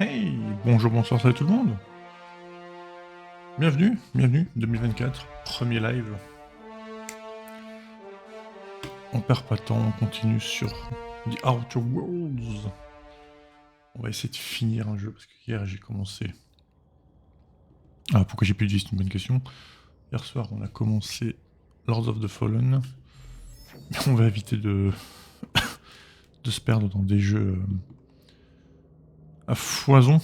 Hey, bonjour, bonsoir, salut tout le monde. Bienvenue, 2024, premier live. On perd pas de temps, on continue sur The Outer Worlds. On va essayer de finir un jeu, parce que hier j'ai commencé... Ah, pourquoi j'ai plus de vie, c'est une bonne question. Hier soir, on a commencé Lords of the Fallen. On va éviter de se perdre dans des jeux à foison.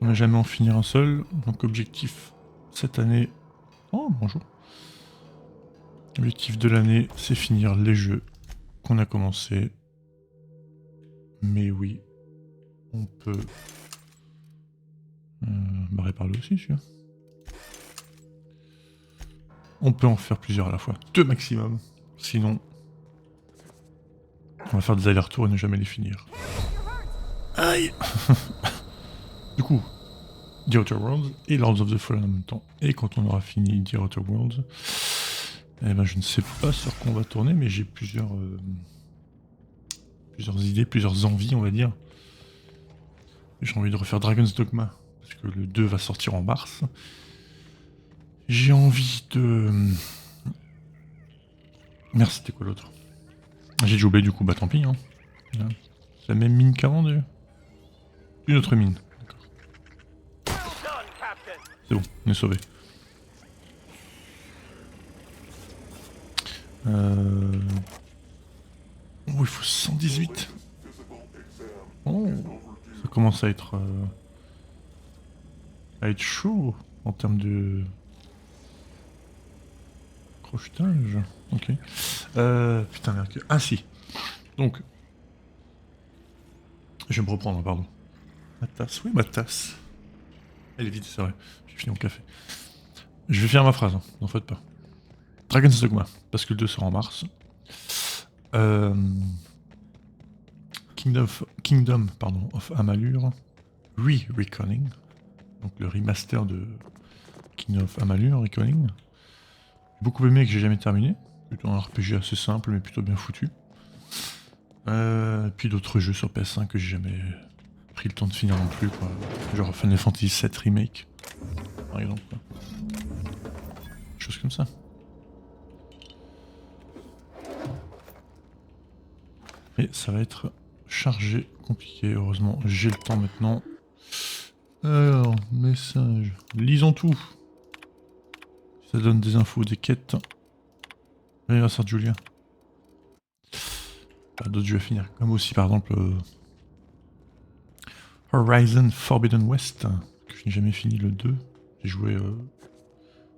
On va jamais en finir un seul, donc objectif cette année... Oh, bonjour. L'objectif de l'année, c'est finir les jeux qu'on a commencé. Mais oui, on peut... barrer par là aussi, celui-là. On peut en faire plusieurs à la fois. 2 maximum. Sinon, on va faire des allers-retours et ne jamais les finir. Aïe. Du coup, The Outer Worlds et Lords of the Fallen en même temps. Et quand on aura fini The Outer Worlds, eh ben je ne sais pas sur quoi on va tourner, mais j'ai plusieurs idées, plusieurs envies, on va dire. J'ai envie de refaire Dragon's Dogma, parce que le 2 va sortir en mars. J'ai envie de... Merde, c'était quoi l'autre? J'ai déjà oublié du coup, bah tant pis. Hein. C'est la même mine qu'avant déjà. Une autre mine. C'est bon, on est sauvé. Oh, il faut 118. Oh, ça commence à être chaud en termes de crochetage. Ok. Putain, merde. Ah si. Donc, je vais me reprendre, pardon. Ma tasse, oui, ma tasse. Elle est vide, c'est vrai. J'ai fini mon café. Je vais finir ma phrase, hein. N'en faites pas. Dragon's Dogma, parce que le 2 sera en mars. Kingdom of Amalur Reckoning. Donc le remaster de Kingdom of Amalur Reckoning. J'ai beaucoup aimé, que j'ai jamais terminé. Plutôt un RPG assez simple mais plutôt bien foutu. Puis d'autres jeux sur PS5 que j'ai jamais pris le temps de finir non plus, quoi. Genre Final Fantasy VII Remake, par exemple. Quoi. Choses comme ça. Et ça va être chargé, compliqué. Heureusement, j'ai le temps maintenant. Alors, message. Lisons tout. Ça donne des infos, des quêtes. Anniversaire de Julia. D'autres jeux à finir. Comme aussi, par exemple, Horizon Forbidden West, que je n'ai jamais fini le 2. J'ai joué...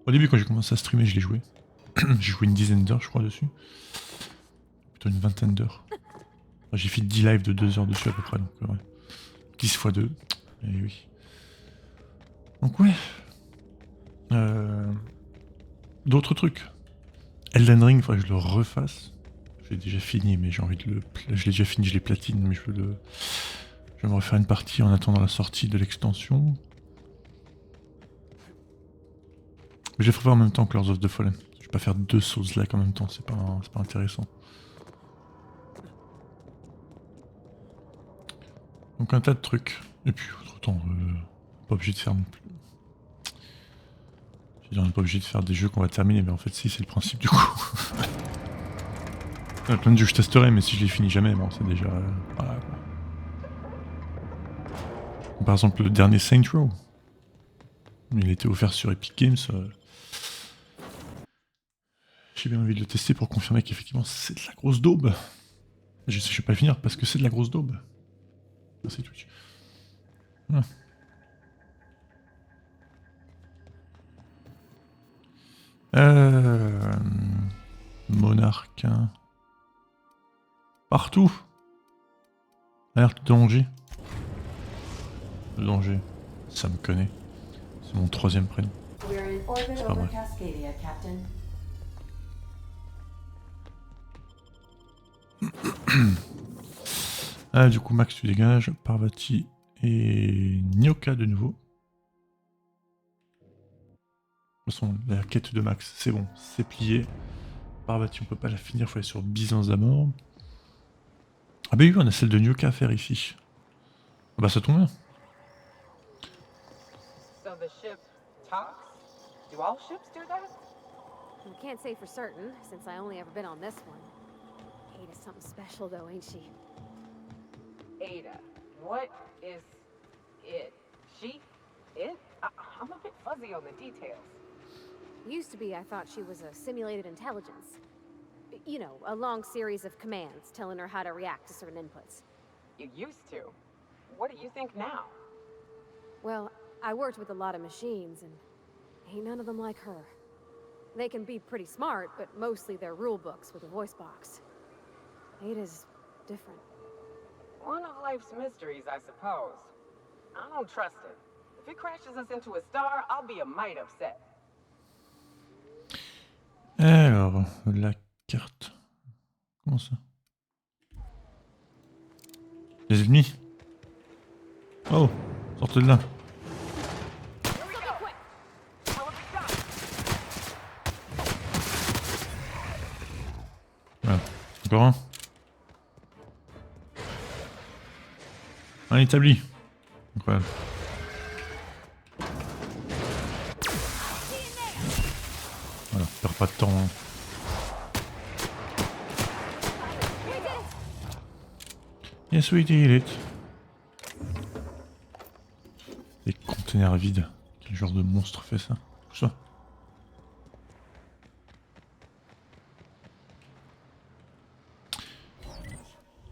Au début, quand j'ai commencé à streamer, je l'ai joué. J'ai joué une dizaine d'heures, je crois, dessus. Plutôt une vingtaine d'heures. J'ai fait 10 lives de 2 heures dessus à peu près, donc ouais. 10 x 2. Et oui. Donc ouais. D'autres trucs. Elden Ring, il faudrait que je le refasse. Je l'ai déjà fini, mais j'ai envie de le... Je l'ai déjà fini, je l'ai platine, mais je veux le... Je vais me refaire une partie en attendant la sortie de l'extension. Mais je vais faire en même temps que Lords of the Fallen. Je vais pas faire 2 Souls-like en même temps, c'est pas intéressant. Donc un tas de trucs. Et puis autant, pas obligé de faire non plus. Je veux dire, on n'est pas obligé de faire des jeux qu'on va terminer, mais en fait si, c'est le principe du coup. Il y a plein de jeux que je testerai, mais si je les finis jamais, bon c'est déjà... voilà quoi. Par exemple le dernier Saint Row. Il était offert sur Epic Games. J'ai bien envie de le tester pour confirmer qu'effectivement c'est de la grosse daube. Je sais, je vais pas le finir parce que c'est de la grosse daube. Merci Twitch. Ah. Monarque. Partout. Alerte de danger. Le danger. Ça me connaît. C'est mon 3e prénom. C'est pas vrai. Ah, du coup, Max, tu dégages. Parvati et Nyoka de nouveau. De toute façon, la quête de Max, c'est bon, c'est plié. Parvati, on peut pas la finir, il faut aller sur Byzance d'abord. Ah bah oui, on a celle de Nyoka à faire ici. Ah bah ça tombe bien. So the ship talks? Do all ships do that? I can't say for certain, since I only ever been on this one. Ada's something special though, ain't she? Ada. What is it? She? It? I'm a bit fuzzy on the details. Used to be I thought she was a simulated intelligence. You know, a long series of commands telling her how to react to certain inputs. You used to. What do you think now? Well, I worked with a lot of machines, and ain't none of them like her. They can be pretty smart, but mostly they're rule books with a voice box. Ada's different. One of life's mysteries, I suppose. I don't trust it. If it crashes us into a star, I'll be a mite upset. Alors, la carte. Comment ça? Les ennemis. Oh, sortez de là. Voilà, encore un. Un établi. Incroyable. Voilà, on perd pas de temps. Hein. Yes, we did it. Des containers vides. Quel genre de monstre fait ça? Tout ça.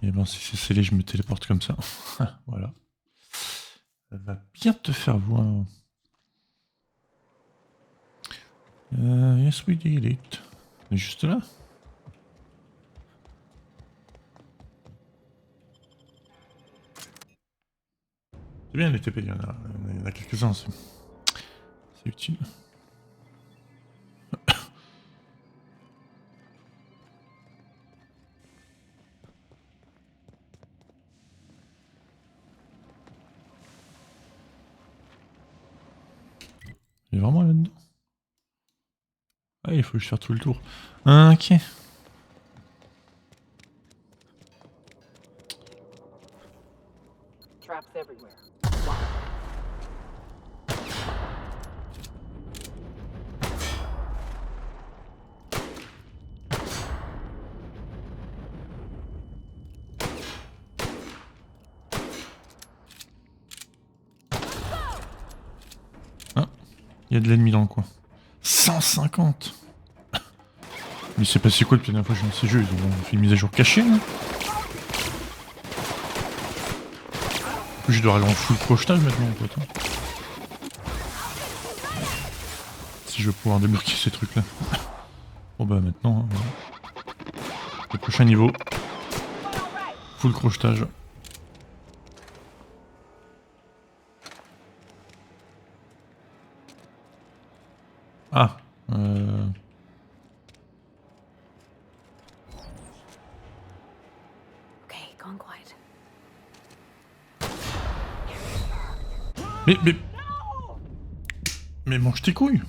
Et ben si c'est scellé, je me téléporte comme ça. Voilà. Ça va bien te faire voir. Yes, we did it. On est juste là. C'est bien les TP, il y en a quelques-uns, c'est utile. Il est vraiment là-dedans. Ah, il faut que je fasse tout le tour. Ok. Traps everywhere. Ah, il y a de l'ennemi dans le coin. 150. Mais c'est passé quoi depuis la dernière fois que j'ai lancé ces jeux? Ils ont fait une mise à jour cachée là. Je dois aller en full crochetage maintenant en fait. Si je veux pouvoir débloquer ces trucs là. Bon bah maintenant, hein, voilà. Le prochain niveau. Full crochetage. Ah. Okay, gone quiet. Mais mange tes couilles.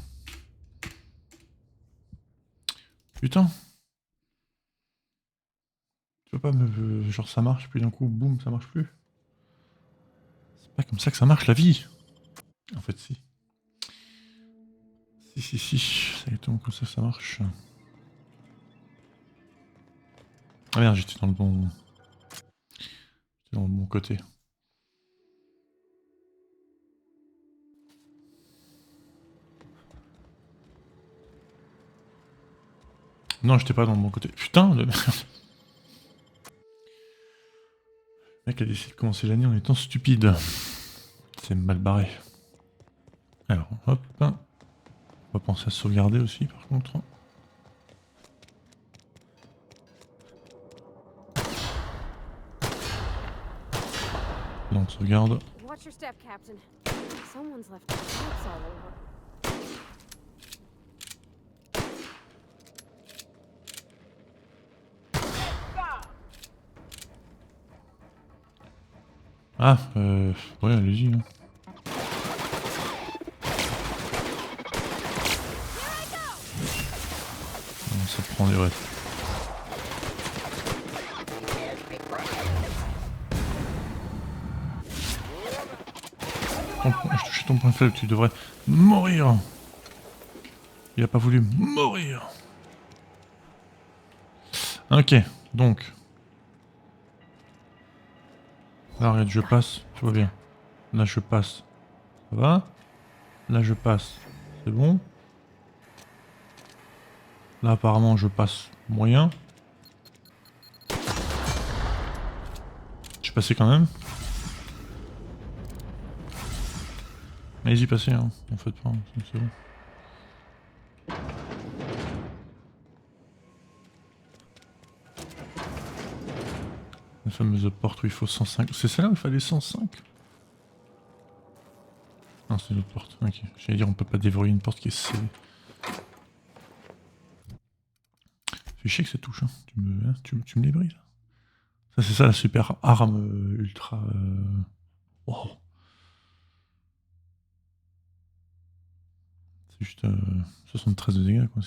Putain. Tu vois pas me... genre ça marche, puis d'un coup, boum, ça marche plus. C'est pas comme ça que ça marche la vie. En fait, si. Si. C'est exactement comme ça marche. Ah merde, j'étais dans le bon... J'étais dans le bon côté. Non, j'étais pas dans le bon côté. Putain de merde. Le mec a décidé de commencer l'année en étant stupide. C'est mal barré. Alors, hop. On va penser à sauvegarder aussi, par contre. Là, on sauvegarde. Watch your step, Captain. Someone's left their steps all over. Ah, ouais, allez-y. Hein. Ça prend des rêves. ton point faible, tu devrais mourir. Il a pas voulu mourir. Ok, donc. Là, regarde, je passe, tout va bien. Là, je passe, ça va. Là, je passe, c'est bon. Là, apparemment, je passe moyen. Je suis passé quand même. Allez-y, passez, hein. En fait pas, c'est bon. La fameuse porte où il faut 105. C'est celle-là où il fallait 105? Non, c'est l'autre porte. Ok. J'allais dire, on peut pas déverrouiller une porte qui est scellée. Fais chier que ça touche, hein. Tu me les brises. Ça, c'est ça la super arme ultra. Oh. C'est juste 73 de dégâts, quoi.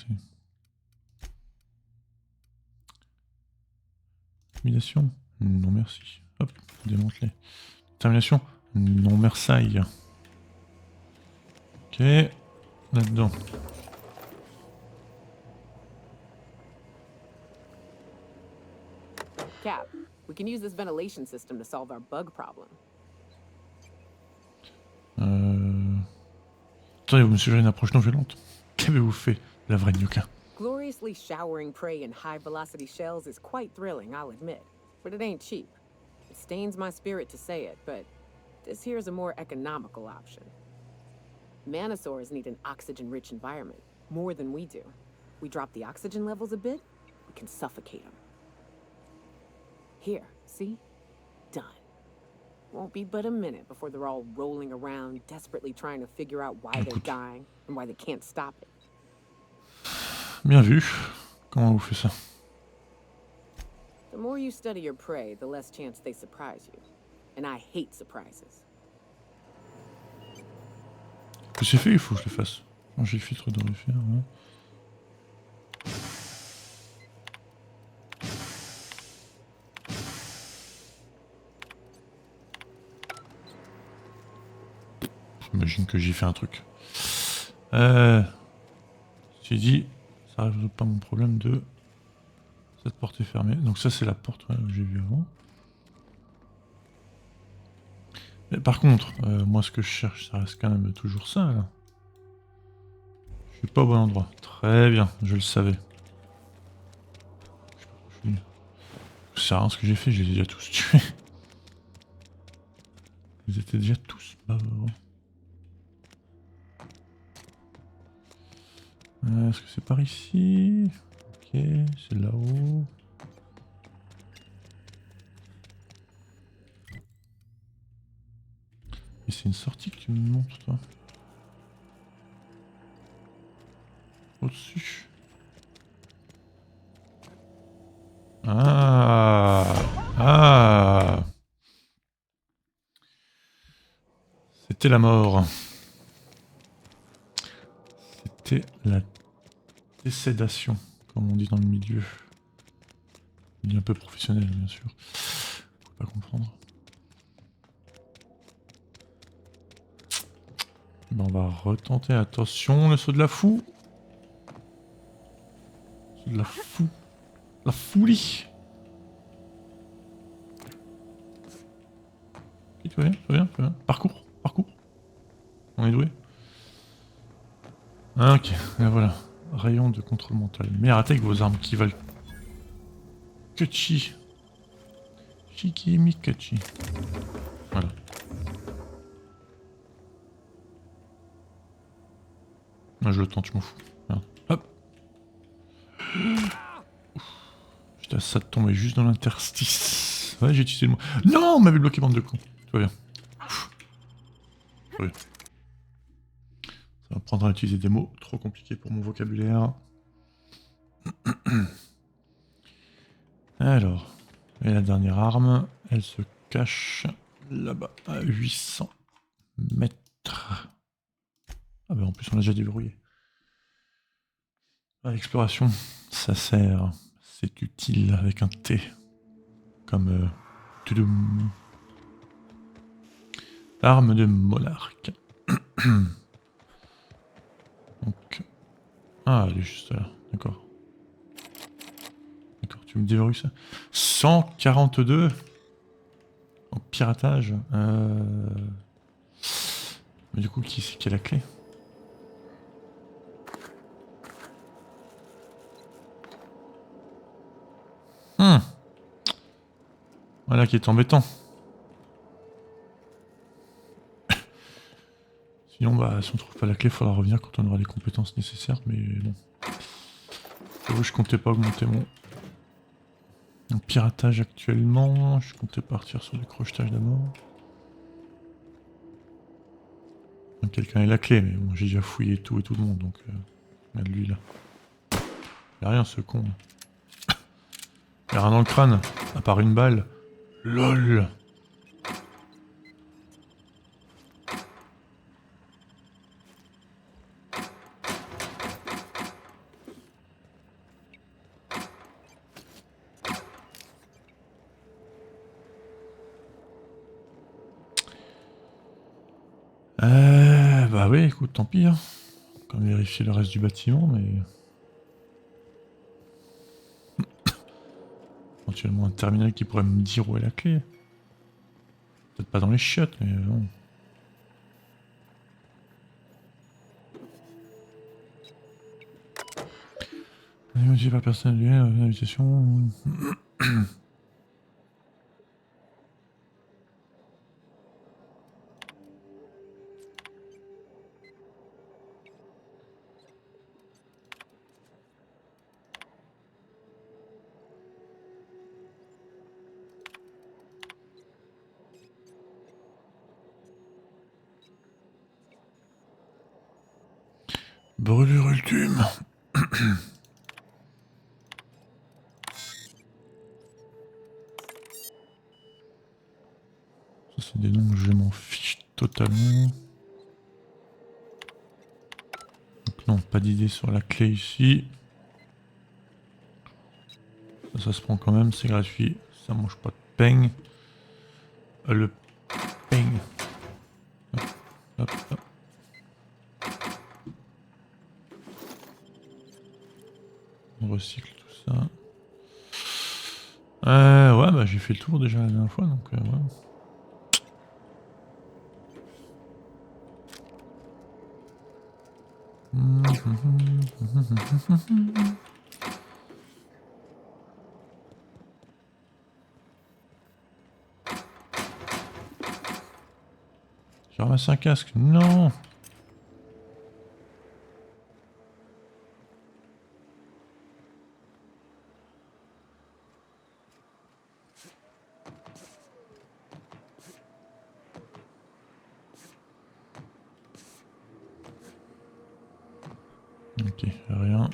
Intimidation? Non, merci. Hop, démantelé. Termination? Non, merci. Ok. Là-dedans. Cap, we can use this ventilation system to solve our bug problem. Attendez, vous me suggérez une approche non violente. Qu'avez-vous fait, la vraie Nyoka? Gloriously showering prey in high-velocity shells is quite thrilling, I'll admit. But it ain't cheap. It stains my spirit to say it, but this here's a more economical option. Manosaurs need an oxygen-rich environment, more than we do. We drop the oxygen levels a bit, we can suffocate them. Here, see? Done. Won't be but a minute before they're all rolling around, desperately trying to figure out why they're dying and why they can't stop it. Bien vu. Comment vous faites ça? The more you study your prey, the less chance they surprise you. And I hate surprises. Que c'est fait, il faut que je le fasse. Changer le filtre de refaire. Ouais. J'imagine que j'ai fait un truc. J'ai dit, ça ne résout pas mon problème de cette porte est fermée. Donc ça c'est la porte que j'ai vue avant. Mais par contre, moi ce que je cherche, ça reste quand même toujours ça là. Je suis pas au bon endroit. Très bien, je le savais. Je sais rien ce que j'ai fait, je les ai déjà tous tués. Ils étaient déjà tous morts. Est-ce que c'est par ici? Ok, c'est là-haut. Mais c'est une sortie que tu me montres, toi. Au-dessus. Ah! Ah! C'était la mort. C'était la décédation, comme on dit dans le milieu. Il est un peu professionnel, bien sûr. Faut pas comprendre. Ben, on va retenter. Attention, le saut de la fou. Le saut de la fou. La folie. Ok, tout va bien, tout va bien, tout va bien. Parcours, parcours. On est doué. Ah, ok, là voilà. Rayon de contrôle mental. Mais arrêtez avec vos armes qui valent. Kuchi. Shiki Mikachi. Voilà. Moi je le tente, je m'en fous. Merde. Hop. J'étais à ça de tomber juste dans l'interstice. Ouais, j'ai utilisé le mot. Non, on m'avait bloqué, bande de cons. Tout va bien. Tout va bien. Ça va prendre à utiliser des mots trop compliqués pour mon vocabulaire. Alors, et la dernière arme, elle se cache là-bas, à 800 mètres. Ah bah en plus on l'a déjà déverrouillé. À l'exploration, ça sert, c'est utile avec un T. Comme toudoum. Arme de monarque. Donc... Ah, elle est juste là. D'accord. D'accord, tu me déverrouilles ça. 142 en piratage. Mais du coup, qui c'est qui a la clé? Voilà qui est embêtant. Sinon, bah, si on trouve pas la clé, il faudra revenir quand on aura les compétences nécessaires. Mais bon. Je comptais pas augmenter mon piratage actuellement. Je comptais partir sur du crochetage d'abord. Quelqu'un ait la clé, mais bon, j'ai déjà fouillé tout et tout le monde, donc... regarde lui là. Il a rien ce con. Il a rien dans le crâne, à part une balle. LOL. Bah oui, écoute, tant pis. Hein. On va vérifier le reste du bâtiment, mais... Éventuellement un terminal qui pourrait me dire où est la clé. Peut-être pas dans les chiottes, mais bon. Motivé par personne de l'invitation. Brûlure ultime. Ça c'est des noms que je m'en fiche totalement. Donc non, pas d'idée sur la clé ici. Ça se prend quand même, c'est gratuit. Ça mange pas de peigne. Le peigne. Hop, hop, hop. On recycle tout ça. Ouais, bah j'ai fait le tour déjà la dernière fois, donc ouais. J'ai ramassé un casque, non! Ok, rien.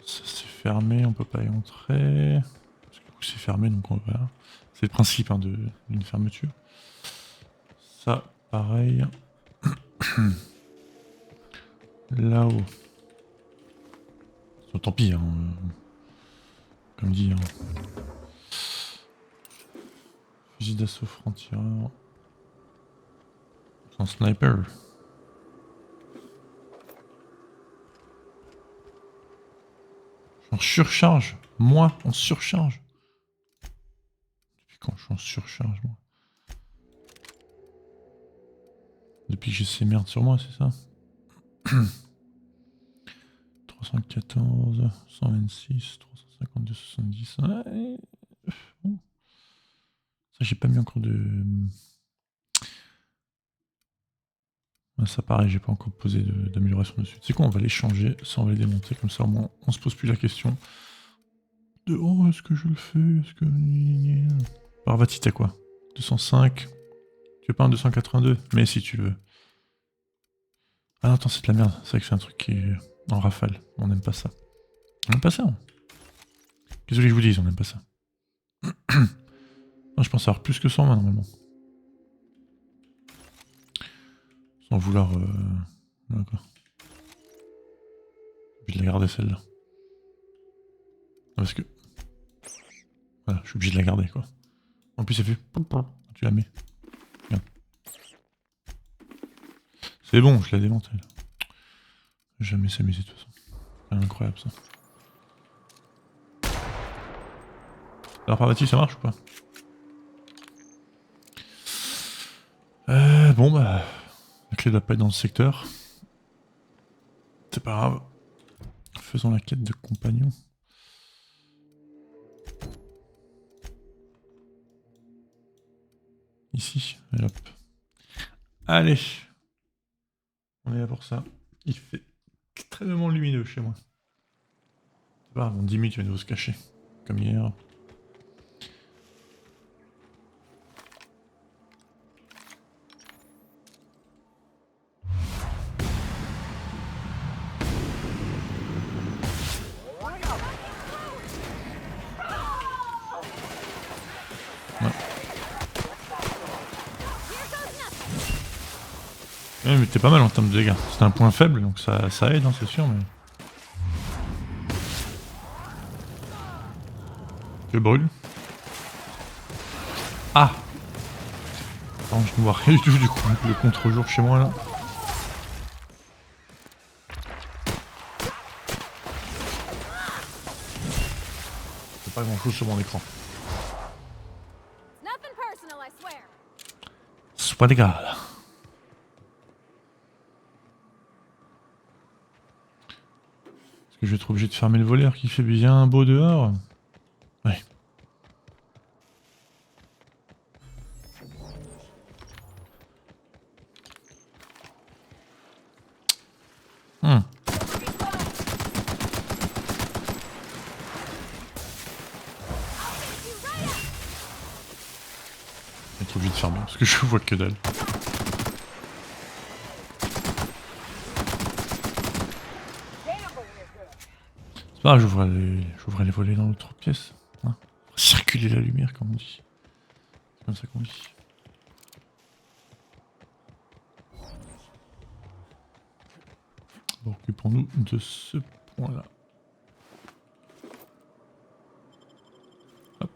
Ça c'est fermé, on peut pas y entrer. Parce que du coup c'est fermé, donc on va... C'est le principe hein, d'une fermeture. Ça, pareil. Là-haut. Tant pis, hein. Comme dit. Hein. Fusil d'assaut franc-tireur. Un sniper. En surcharge. Moi, en surcharge. Depuis quand je suis en surcharge, moi? Depuis que j'ai ces merdes sur moi, c'est ça? 314, 126, 352, 70. Ouais. Bon. Ça, j'ai pas mis encore de... Ça pareil, j'ai pas encore posé d'amélioration dessus. C'est quoi, on va les changer, ça on va les démonter, comme ça au moins on se pose plus la question de oh est-ce que je le fais, est-ce que... Alors va-t-il t'as quoi? 205. Tu veux pas un 282? Mais si tu veux. Ah non attends c'est de la merde, c'est vrai que c'est un truc qui est en rafale, on n'aime pas ça. On n'aime pas ça. Hein. Qu'est-ce que je vous dise, on n'aime pas ça. Non, je pense avoir plus que 120 normalement. Sans vouloir... D'accord. Je vais la garder celle-là. Parce que... Voilà, je suis obligé de la garder quoi. En plus ça fait... Tu la mets. Regarde. C'est bon, je la démantèle. Jamais s'amuser de toute façon. C'est incroyable ça. Alors par là-dessus ça marche ou pas? Bon bah... La clé doit pas être dans le secteur. C'est pas grave. Faisons la quête de compagnon. Ici, et hop. Allez. On est là pour ça. Il fait extrêmement lumineux chez moi. C'est pas grave, dans 10 minutes il va nous se cacher. Comme hier. Ouais, mais t'es pas mal en termes de dégâts. C'est un point faible, donc ça aide, hein, c'est sûr, mais... Je brûle. Ah! Attends, je ne vois rien du tout du coup, le contre-jour chez moi là. C'est pas grand chose sur mon écran. C'est pas d'égal. Est-ce que je vais être obligé de fermer le volet qui fait bien beau dehors? Ouais. Je vais être obligé de fermer parce que je vois que dalle. C'est pas grave, j'ouvrais les volets dans l'autre pièce. Hein, circuler la lumière comme on dit. C'est comme ça qu'on dit. Bon, occupons-nous de ce point-là. Hop.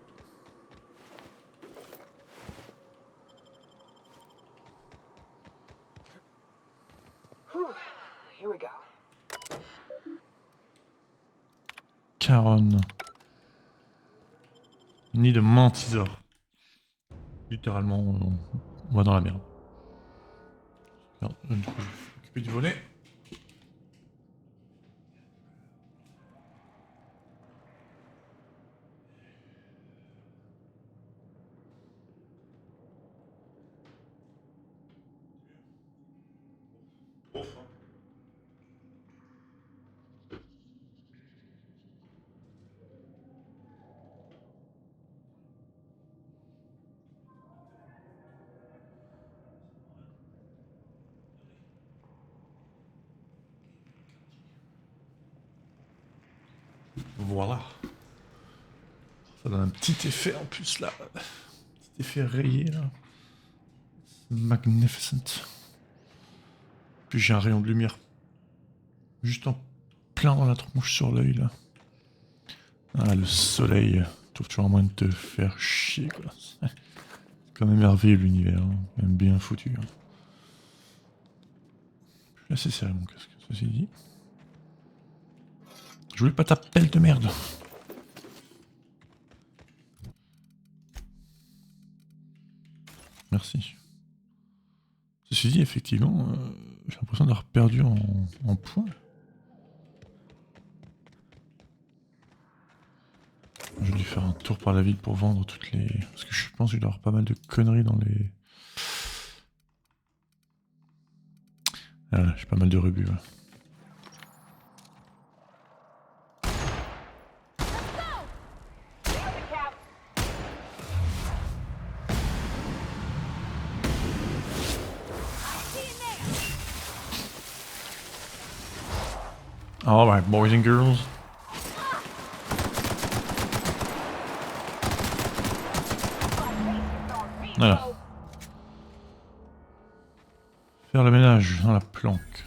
Caronne. Nid de mantisor. Littéralement, on va dans la merde. Alors, du coup, je vais m'occuper du volet. Voilà. Ça donne un petit effet en plus là. Petit effet rayé là. Magnificent. Puis j'ai un rayon de lumière juste en plein dans la tronche sur l'œil là. Ah, le soleil trouve toujours un moyen de te faire chier quoi. C'est quand même merveilleux l'univers, hein. Quand même bien foutu. Hein. Je suis assez serré mon casque, ceci dit. Je voulais pas ta pelle de merde. Merci. Ceci dit, effectivement, j'ai l'impression d'avoir perdu en points. J'ai dû faire un tour par la ville pour vendre toutes les... Parce que je pense qu'il doit y avoir pas mal de conneries dans les... Ah, j'ai pas mal de rebuts. Ouais. Alright, boys and girls. Voilà. Faire le ménage dans la planque.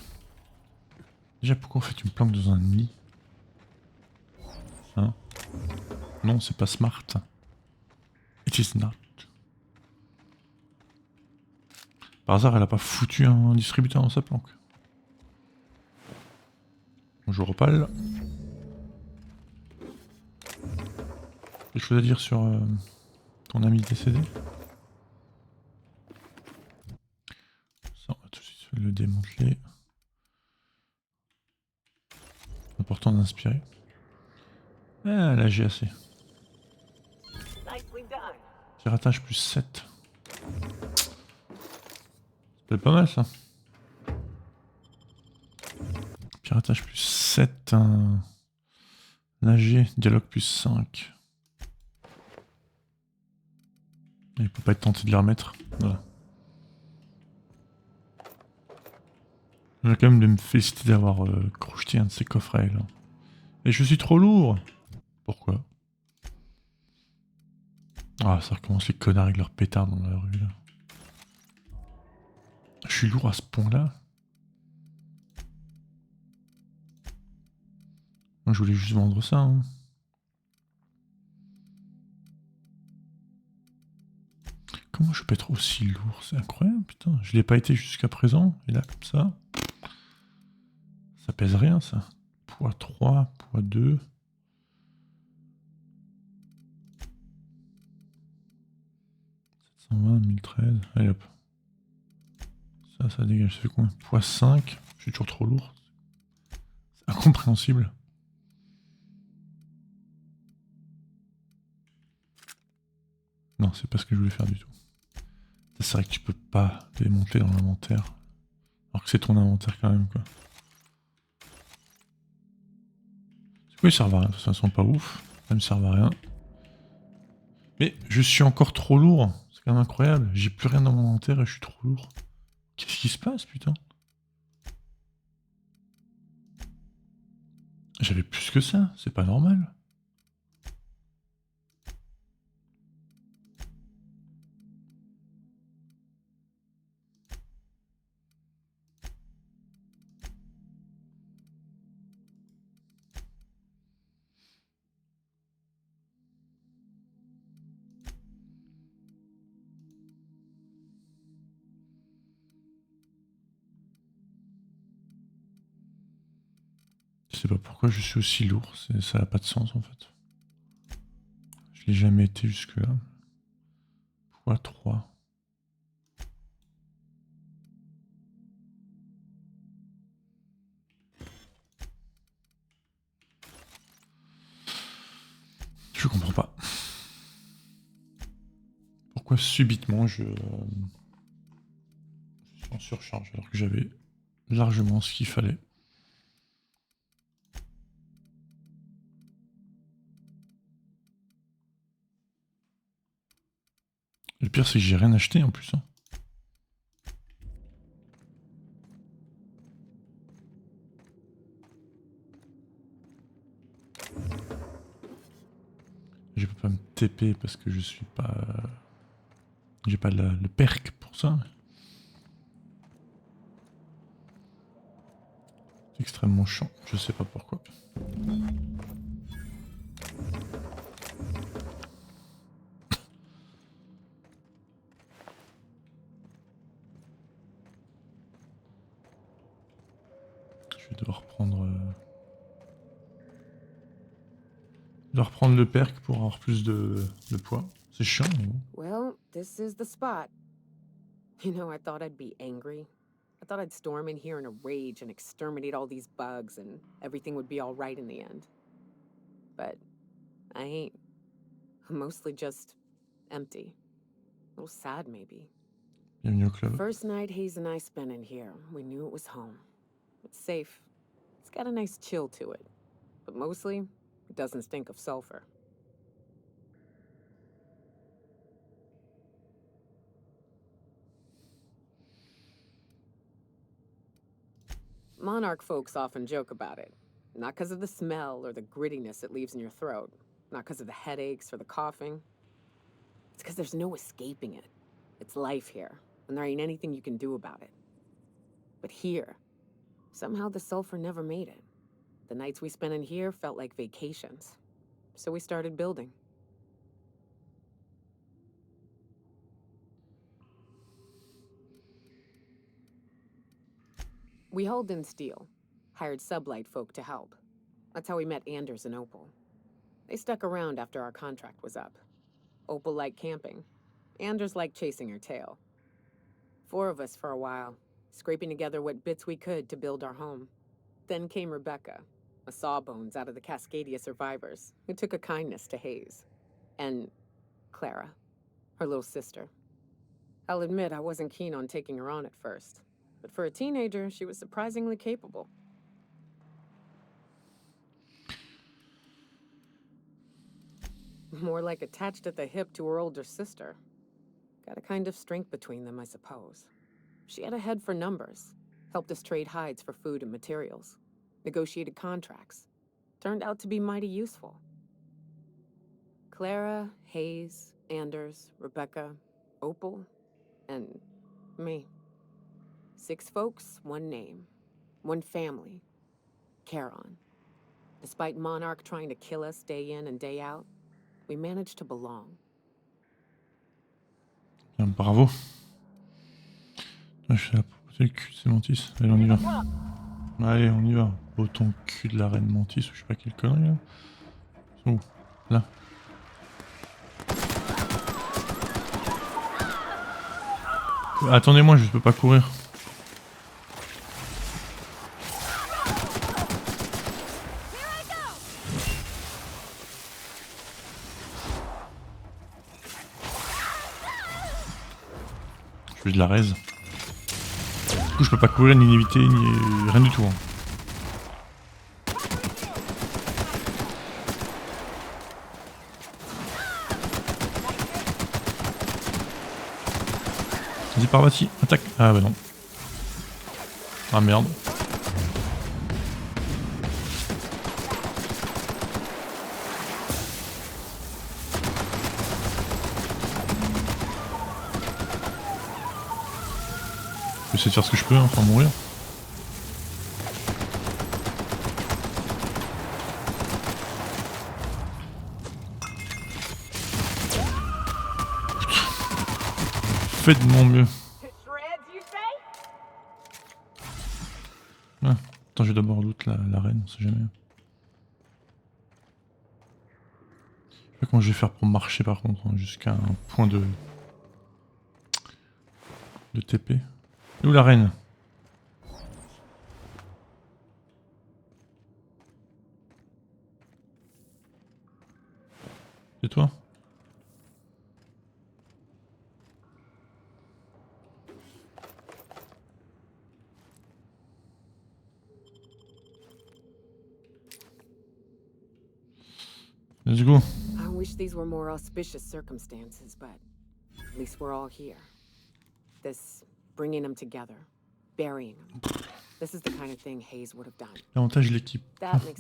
Déjà, pourquoi on fait une planque dans un nid? Hein? Non, c'est pas smart. It is not. Par hasard, elle a pas foutu un distributeur dans sa planque. Bonjour Opal. Quelque chose à dire sur ton ami décédé? Ça, on va tout de suite le démanteler. Important d'inspirer. Ah, là j'ai assez. Piratage plus 7. C'est pas mal ça. Piratage plus 7. Nager, dialogue plus 5. Il peut pas être tenté de les remettre. Voilà. J'ai quand même de me féliciter d'avoir crocheté un de ces coffrets là. Et je suis trop lourd. Pourquoi? Ah, ça recommence les connards avec leurs pétards dans la rue là. Je suis lourd à ce point-là. Moi je voulais juste vendre ça. Hein. Comment je peux être aussi lourd? C'est incroyable, putain. Je l'ai pas été jusqu'à présent. Et là, comme ça. Ça pèse rien, ça. Poids 3, poids 2. 720, 1013. Allez hop. Ça dégage. Ça fait combien? Poids 5. Je suis toujours trop lourd. C'est incompréhensible. Non, c'est pas ce que je voulais faire du tout. C'est vrai que tu peux pas démonter dans l'inventaire. Alors que c'est ton inventaire quand même, quoi. C'est quoi, ils servent à rien? De toute façon, pas ouf. Ça me servent à rien. Mais je suis encore trop lourd. C'est quand même incroyable. J'ai plus rien dans mon inventaire et je suis trop lourd. Qu'est-ce qui se passe, putain? J'avais plus que ça. C'est pas normal. Je sais pas pourquoi je suis aussi lourd. Ça n'a pas de sens, en fait. Je l'ai jamais été jusque-là. Poids 3. Je comprends pas. Pourquoi subitement je suis en surcharge alors que j'avais largement ce qu'il fallait. Le pire c'est que j'ai rien acheté en plus. Hein. Je peux pas me TP parce que je suis pas... J'ai pas le perk pour ça. C'est extrêmement chiant, je sais pas pourquoi. Je vais devoir prendre... le perk pour avoir plus de poids. C'est chiant, mais bon. Well, this is the spot. You know, I thought I'd be angry. I thought I'd storm in here in a rage and exterminate all these bugs and everything would be all right in the end. But I ain't. I'm mostly just empty. A little sad, maybe. Bienvenue au club. First night Hayes and I spent in here, we knew it was home. It's safe. It's got a nice chill to it. But mostly, it doesn't stink of sulfur. Monarch folks often joke about it. Not because of the smell or the grittiness it leaves in your throat. Not because of the headaches or the coughing. It's because there's no escaping it. It's life here, and there ain't anything you can do about it. But here, somehow the sulfur never made it. The nights we spent in here felt like vacations. So we started building. We hauled in steel, hired sublight folk to help. That's how we met Anders and Opal. They stuck around after our contract was up. Opal liked camping. Anders liked chasing her tail. 4 of us for a while, scraping together what bits we could to build our home. Then came Rebecca, a sawbones out of the Cascadia survivors, who took a kindness to Hayes. And Clara, her little sister. I'll admit I wasn't keen on taking her on at first, but for a teenager, she was surprisingly capable. More like attached at the hip to her older sister. Got a kind of strength between them, I suppose. She had a head for numbers, helped us trade hides for food and materials, negotiated contracts. Turned out to be mighty useful. Clara, Hayes, Anders, Rebecca, Opal, and me. 6 folks, 1 name, 1 family. Charon. Despite Monarch trying to kill us day in and day out, we managed to belong. Bien, bravo. Je suis là pour poser le cul de ces mantis. Allez, on y va. Allez, on y va. Autant le cul de la reine mantis ou je sais pas quelle connerie là. Ils sont où? Là. Attendez-moi, je peux pas courir. Je fais de la raise. Du coup, je peux pas courir, ni éviter, ni rien du tout. Hein. Vas-y, par voici, attaque. Ah bah non. Ah merde. Je vais essayer de faire ce que je peux, hein, sans mourir. Fais de mon mieux. Ah, attends, je vais d'abord loot la reine, on sait jamais. Je sais pas comment je vais faire pour marcher par contre, hein, jusqu'à un point de TP. Et où la reine? C'est toi? Let's go. I wish these were more auspicious circumstances, but at least we're all here. This bringing them together, burying them. This is the kind of thing Hayes would have done. L'avantage de l'équipe.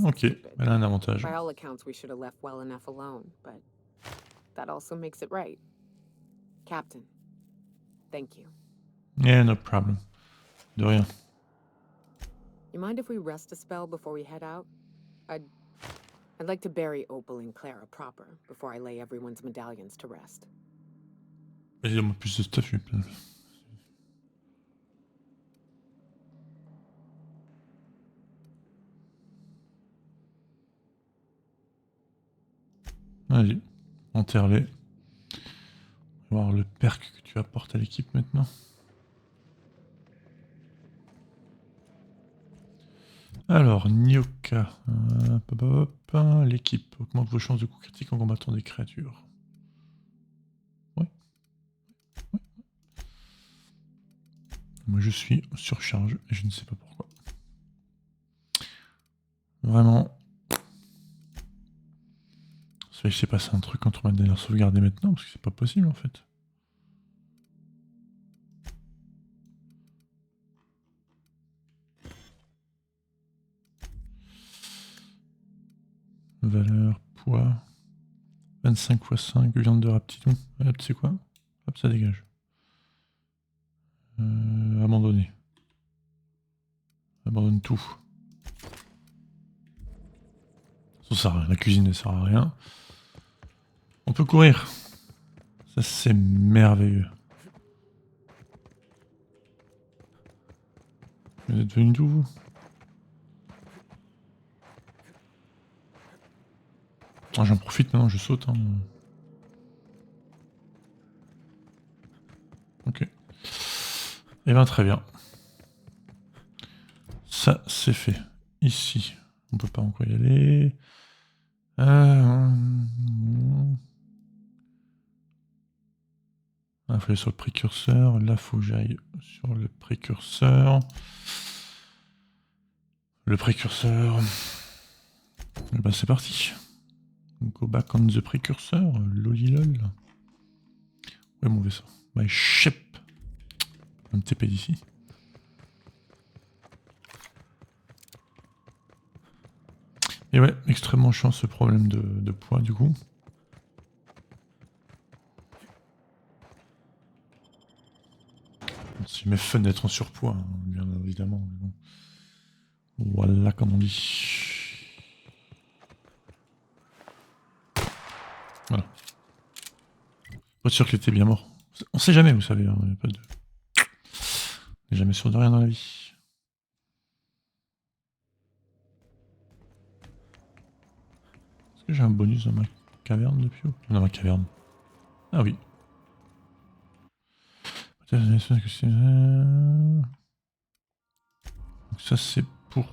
Ok, elle a un avantage. By all accounts, we should have left well enough alone, but that also makes it right. Captain, thank you. Yeah, no problem. De rien. You mind if we rest a spell before we head out? I'd like to bury Opal and Clara proper before I lay everyone's medallions to rest. Il y a plus de stuff, je vais plein. Vas-y, enterre-les. On va voir le perk que tu apportes à l'équipe maintenant. Alors, Nyoka. L'équipe augmente vos chances de coups critiques en combattant des créatures. Ouais. Ouais. Moi je suis en surcharge et je ne sais pas pourquoi. Vraiment. Ça il s'est passé un truc entre ma dernière sauvegarde et maintenant, parce que c'est pas possible en fait. Valeur, poids, 25 x 5, viande de raptidon. Hop, tu sais quoi? Hop, ça dégage. Abandonner. Abandonne tout. Ça sert à rien. La cuisine ne sert à rien. On peut courir. Ça c'est merveilleux. Vous êtes venus d'où vous? Ah, j'en profite maintenant, je saute. Hein. Ok. Eh bien très bien. Ça c'est fait. Ici, on peut pas encore y aller. Il faut aller sur le précurseur. Là, faut que j'aille sur le précurseur. Le précurseur. Et ben c'est parti. Go back on the précurseur. Lolilol. Où est mon vaisseau? My ship. Un TP d'ici. Et ouais, extrêmement chiant ce problème de poids du coup. C'est mes fun d'être en surpoids, hein, bien évidemment. Mais bon. Voilà comme on dit. Voilà. Pas sûr qu'il était bien mort. On sait jamais, vous savez. Hein, y a pas de... On n'est jamais sûr de rien dans la vie. Est-ce que j'ai un bonus dans ma caverne depuis ou... Dans ma caverne. Ah oui. Donc ça c'est pour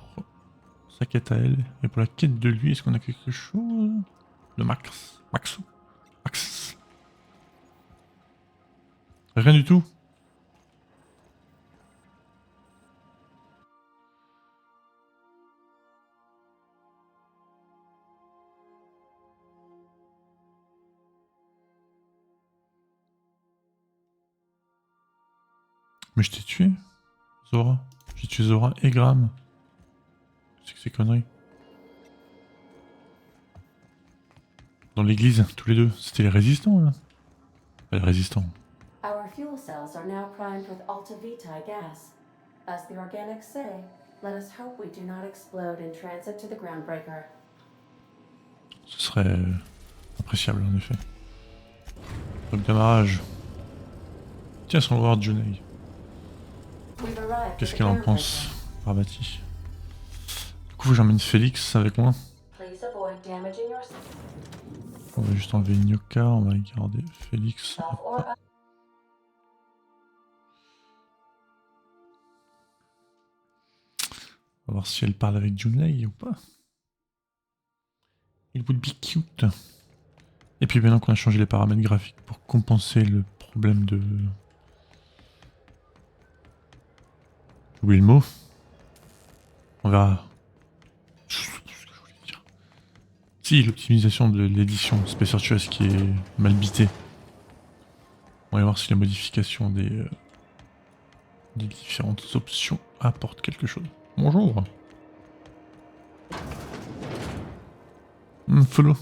sa quête à elle. Et pour la quête de lui, est-ce qu'on a quelque chose? De Max. Maxou. Max. Rien du tout. Mais je t'ai tué, Zora. J'ai tué Zora et Graham. C'est que ces conneries. Dans l'église, tous les deux. C'était les résistants, là. Pas les résistants. Our fuel cells are now primed with alta vitae gas. As the organics say, let us hope we do not explode in transit to the groundbreaker. Ce serait appréciable, en effet. Le démarrage. Tiens, on va voir Junei. Qu'est-ce qu'elle en pense, Parvati? Du coup, j'emmène Félix avec moi. On va juste enlever Nyoka, on va garder Félix. On va voir si elle parle avec Junlei ou pas. Il would be cute. Et puis maintenant qu'on a changé les paramètres graphiques pour compenser le problème de... J'ai oublié le mot. On verra. Si, l'optimisation de l'édition Spacer Choice qui est mal bitée. On va voir si la modification des différentes options apporte quelque chose. Bonjour. Follow.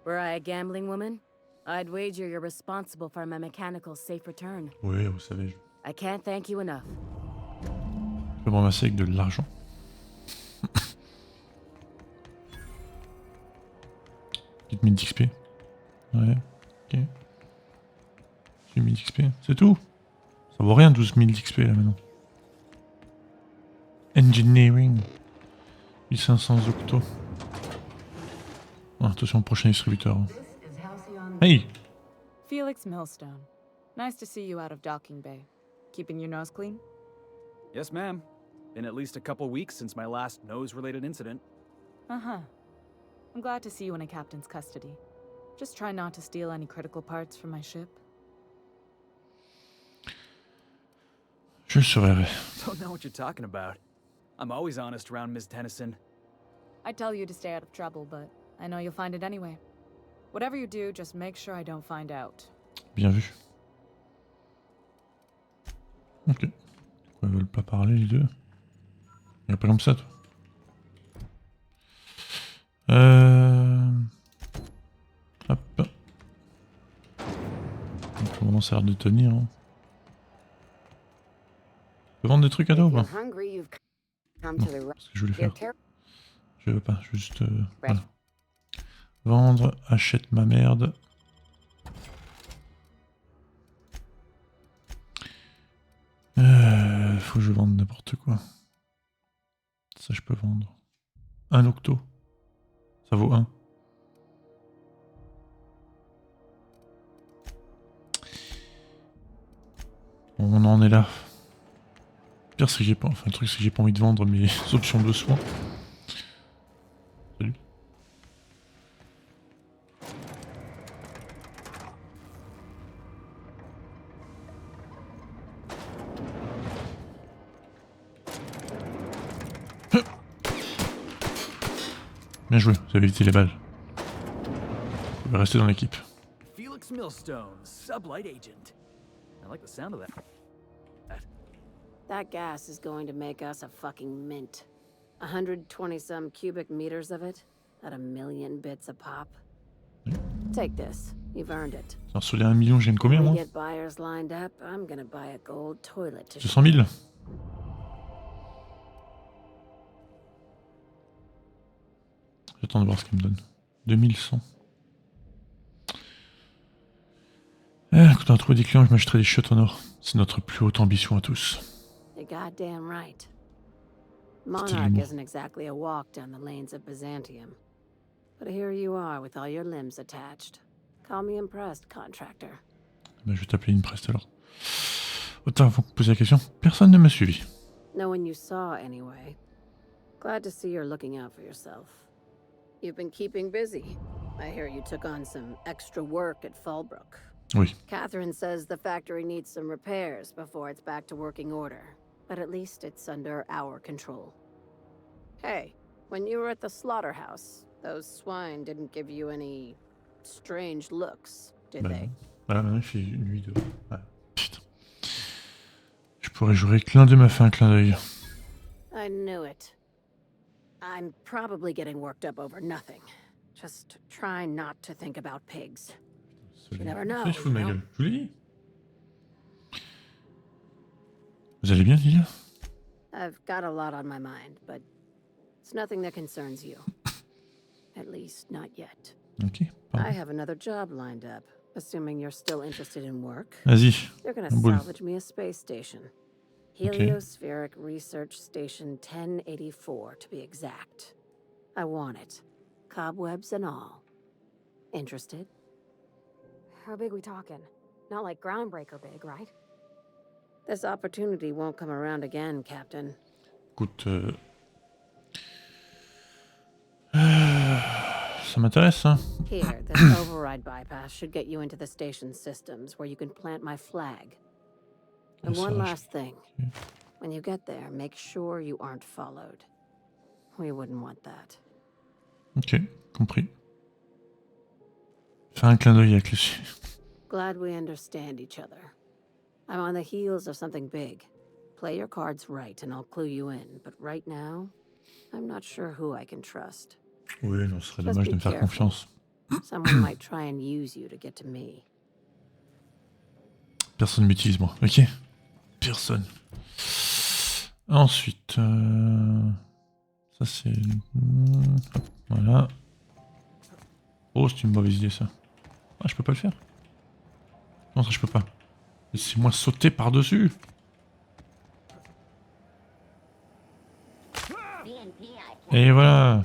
Were I a gambling woman, I'd wager you're responsible for my mechanical safe return. Oui, vous savez. I can't thank you enough. Je peux me ramasser avec de l'argent. Petite 1000 d'XP. Ouais, ok. J'ai 1000 d'XP, c'est tout. Ça vaut rien 12 000 d'XP là maintenant. Engineering. 1500 octo. Oh, attention, prochain distributeur. Hey! Felix Millstone. Nice to see you out of docking bay. Keeping your nose clean? Yes, ma'am. Been at least a couple weeks since my last nose-related incident. Uh-huh. I'm glad to see you in a captain's custody. Just try not to steal any critical parts from my ship. Je surveillerai. Don't know what you're talking about. I'm always honest around Ms. Tennyson. I tell you to stay out of trouble, but I know you'll find it anyway. Whatever you do, just make sure I don't find out. Bien vu. Ok. Pourquoi ils veulent pas parler les deux? Il n'y a pas comme ça, toi. Hop. Donc, pour le moment, ça a l'air de tenir. Hein. Je peux vendre des trucs à toi ou pas? Non, c'est ce que je voulais faire. Je veux pas, je veux juste... voilà. Vendre, achète ma merde. faut que je vende n'importe quoi. Ça, je peux vendre. Un octo. Ça vaut 1. On en est là. Le pire, c'est que j'ai pas... Enfin, le truc, c'est que j'ai pas envie de vendre mes options de soins. Salut. Bien joué, vous avez évité les balles. Vous pouvez rester dans l'équipe. Felix Millstone, sublight agent. I like the sound of that. That gas is going to make us a fucking mint. 120-some cubic meters of it, at 1,000,000 bits a pop. Take this. You've earned it. Alors sur les 1 million, j'ai une combien, When we moi? get buyers lined up, I'm gonna buy a gold toilet to 200 000. J'attends de voir ce qu'il me donne. 2100. Quand on a trouvé des clients, je m'achèterai des chiottes en or. C'est notre plus haute ambition à tous. You're goddamn right. C'était Monarch l'humour. isn't exactly a walk down the lanes of Byzantium. But here you are with all your limbs attached. Call me impressed, contractor. Ben, je vais t'appeler une preste alors. Autant avant de poser la question, personne ne m'a suivi. No one you saw, anyway. Glad to see you're looking out for yourself. You've been keeping busy. I hear you took on some extra work at Fallbrook. Oui. Catherine says the factory needs some repairs before it's back to working order. But at least it's under our control. Hey, when you were at the slaughterhouse, those swine didn't give you any strange looks, did they? Voilà, maintenant il fait une nuit dehors. Ouais. Putain. Je pourrais jurer que l'un d'eux m'a fait un clin d'œil. I knew it. I'm probably getting worked up over nothing. Just try not to think about pigs. You never know, Je fous de ma you know? gueule. Je vous l'ai dit. Vous allez bien, Lilia? I've got a lot on my mind, but it's nothing that concerns you. At least, not yet. Ok. Pardon. I have another job lined up, assuming you're still interested in work. Vas-y. They're gonna Boule. salvage me a space station. Heliospheric Research Station 1084, to be exact. I want it. Cobwebs and all. Interested? How big we talking? Not like groundbreaker big, right? This opportunity won't come around again, Captain. Écoute, ça m'intéresse, hein. Here, this override bypass should get you into the station's systems where you can plant my flag. And one last thing. When you get there, make sure you aren't followed. We wouldn't want that. Ok, compris. Fais un clin d'œil avec les... Glad we understand each other. I'm on the heels of something big. Play your cards right and I'll clue you in, but right now, I'm not sure who I can trust. Oui, non, ce serait Just dommage be de me faire careful. confiance. Someone might try and use you to get to me. Personne m'utilise, moi. Ok. Personne. Ensuite... Ça, c'est... Hop, voilà. Oh, c'est une mauvaise idée, ça. Ah, je peux pas le faire. Non, ça, je peux pas. Laissez-moi sauter par-dessus. Et voilà.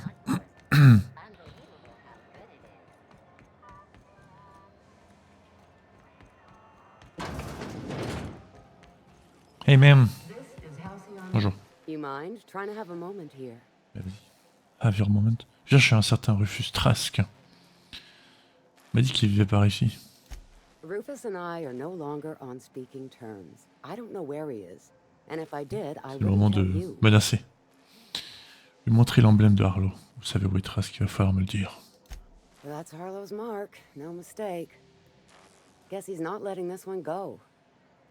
Hey, ma'am. Bonjour. You mind trying to have a moment here? Vas-y. Have your moment. Je viens chez un certain Rufus Trask. Il m'a dit qu'il vivait par ici. Rufus and I are no longer on speaking terms. I don't know where he is. And if I did, I C'est le moment wouldn't de tell you. menacer. Lui montrer l'emblème de Harlow. Vous savez où est Trask, il va falloir me le dire. That's Harlow's mark. No mistake. Guess he's not letting this one go.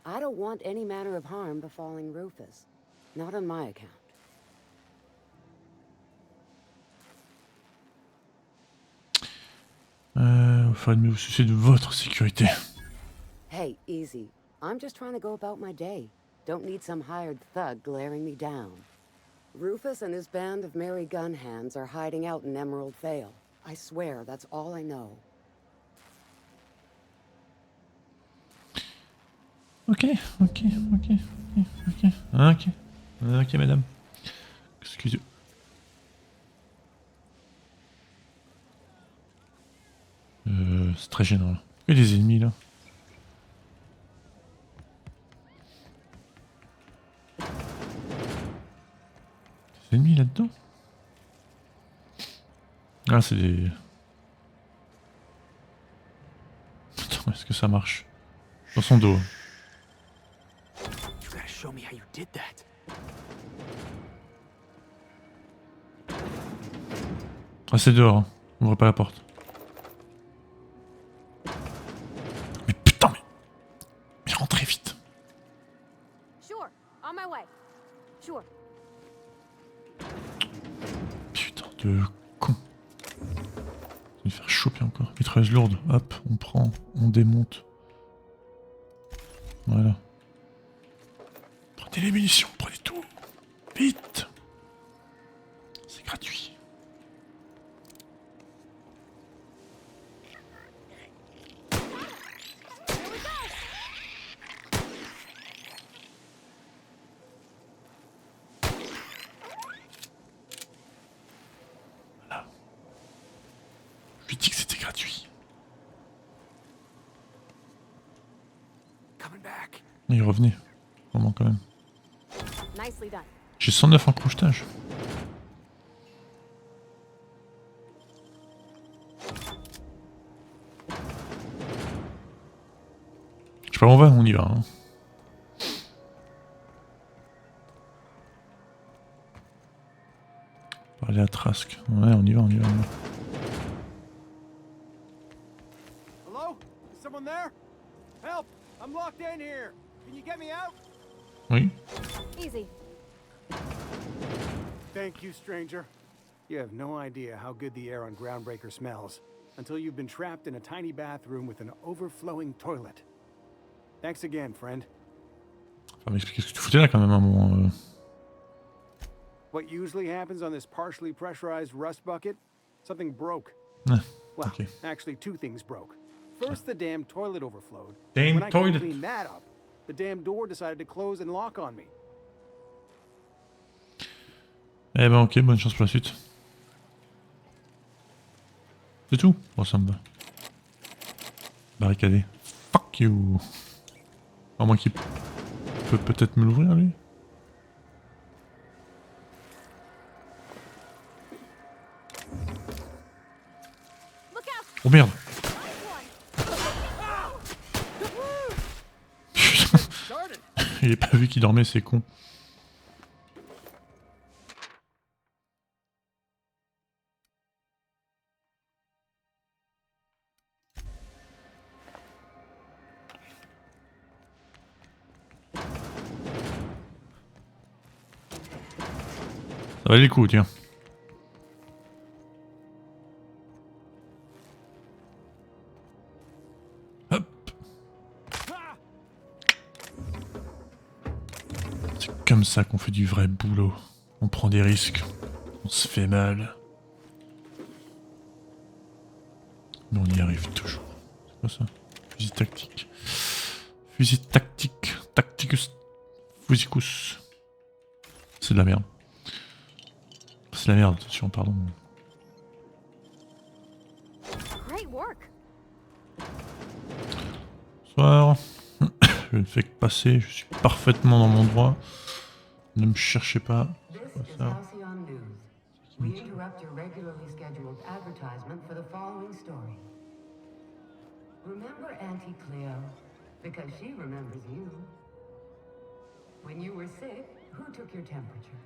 I don't want any manner of harm befalling Rufus. Not on my account. Vous ferez de mieux vous soucier de votre sécurité. Hey, easy. I'm just trying to go about my day. Don't need some hired thug glaring me down. Rufus and his band of merry gun hands are hiding out in Emerald Vale. I swear, that's all I know. Vous ferez de mieux vous soucier de votre sécurité. Ok, ok, ok, ok, ok, ok, ok, madame. Excusez. C'est très gênant là. Il y a des ennemis là. Des ennemis là-dedans? Ah, c'est des... Attends, est-ce que ça marche? Dans son dos. You gotta show me how you did that. Ah, c'est dehors, hein. Ouvrez pas la porte. Mais putain, mais rentrez vite. Sure, on my way. Sure. Putain de con. Je vais me faire choper encore. Mitrailleuse lourde. Hop, on prend, on démonte. Voilà. Prenez les munitions, prenez tout. Vite. C'est gratuit. Voilà. Je lui dis que c'était gratuit. Coming back. Il revenait. Vraiment quand même. Nicely done. J'ai 109 en crochetage. Je sais pas où on va, on y va. Hein. On va aller à Trask. Ouais, on y va, on y va. On y va. Hello? Is someone there? Help! I'm locked in here. Can you get me out? Oui. Easy. Thank you, stranger. You have no idea how good the air on Groundbreaker smells until you've been trapped in a tiny bathroom with an overflowing toilet. Thanks again, friend. Enfin, m'expliquer ce que tu foutais là quand même à un moment. What usually happens on this partially pressurized rust bucket? Something broke. Ah, Well, ok. actually, two things broke. First, the damn toilet overflowed. Damn When I couldn't toilet. clean that up, the damn door decided to close and lock on me. Eh ben ok, bonne chance pour la suite. C'est tout? Bon, ça me va. Barricadé. Fuck you. À moins qu'il peut peut-être me l'ouvrir lui. Look out! Oh merde. Started. Il est pas vu qu'il dormait, c'est con. Ça valait le coup, tiens. Hop. C'est comme ça qu'on fait du vrai boulot. On prend des risques. On se fait mal. Mais on y arrive toujours. C'est quoi ça? Fusil tactique. Fusil tactique. Tacticus. Fusicus. C'est de la merde. C'est de la merde, attention, pardon. Great work. Bonsoir. Je ne fais que passer, je suis parfaitement dans mon droit. Ne me cherchez pas. This C'est is quoi ça? Halcyon News. We interrupt your regularly scheduled advertisement for the following story. Remember Auntie Cleo? Because she remembers you. When you were sick, who took your temperature?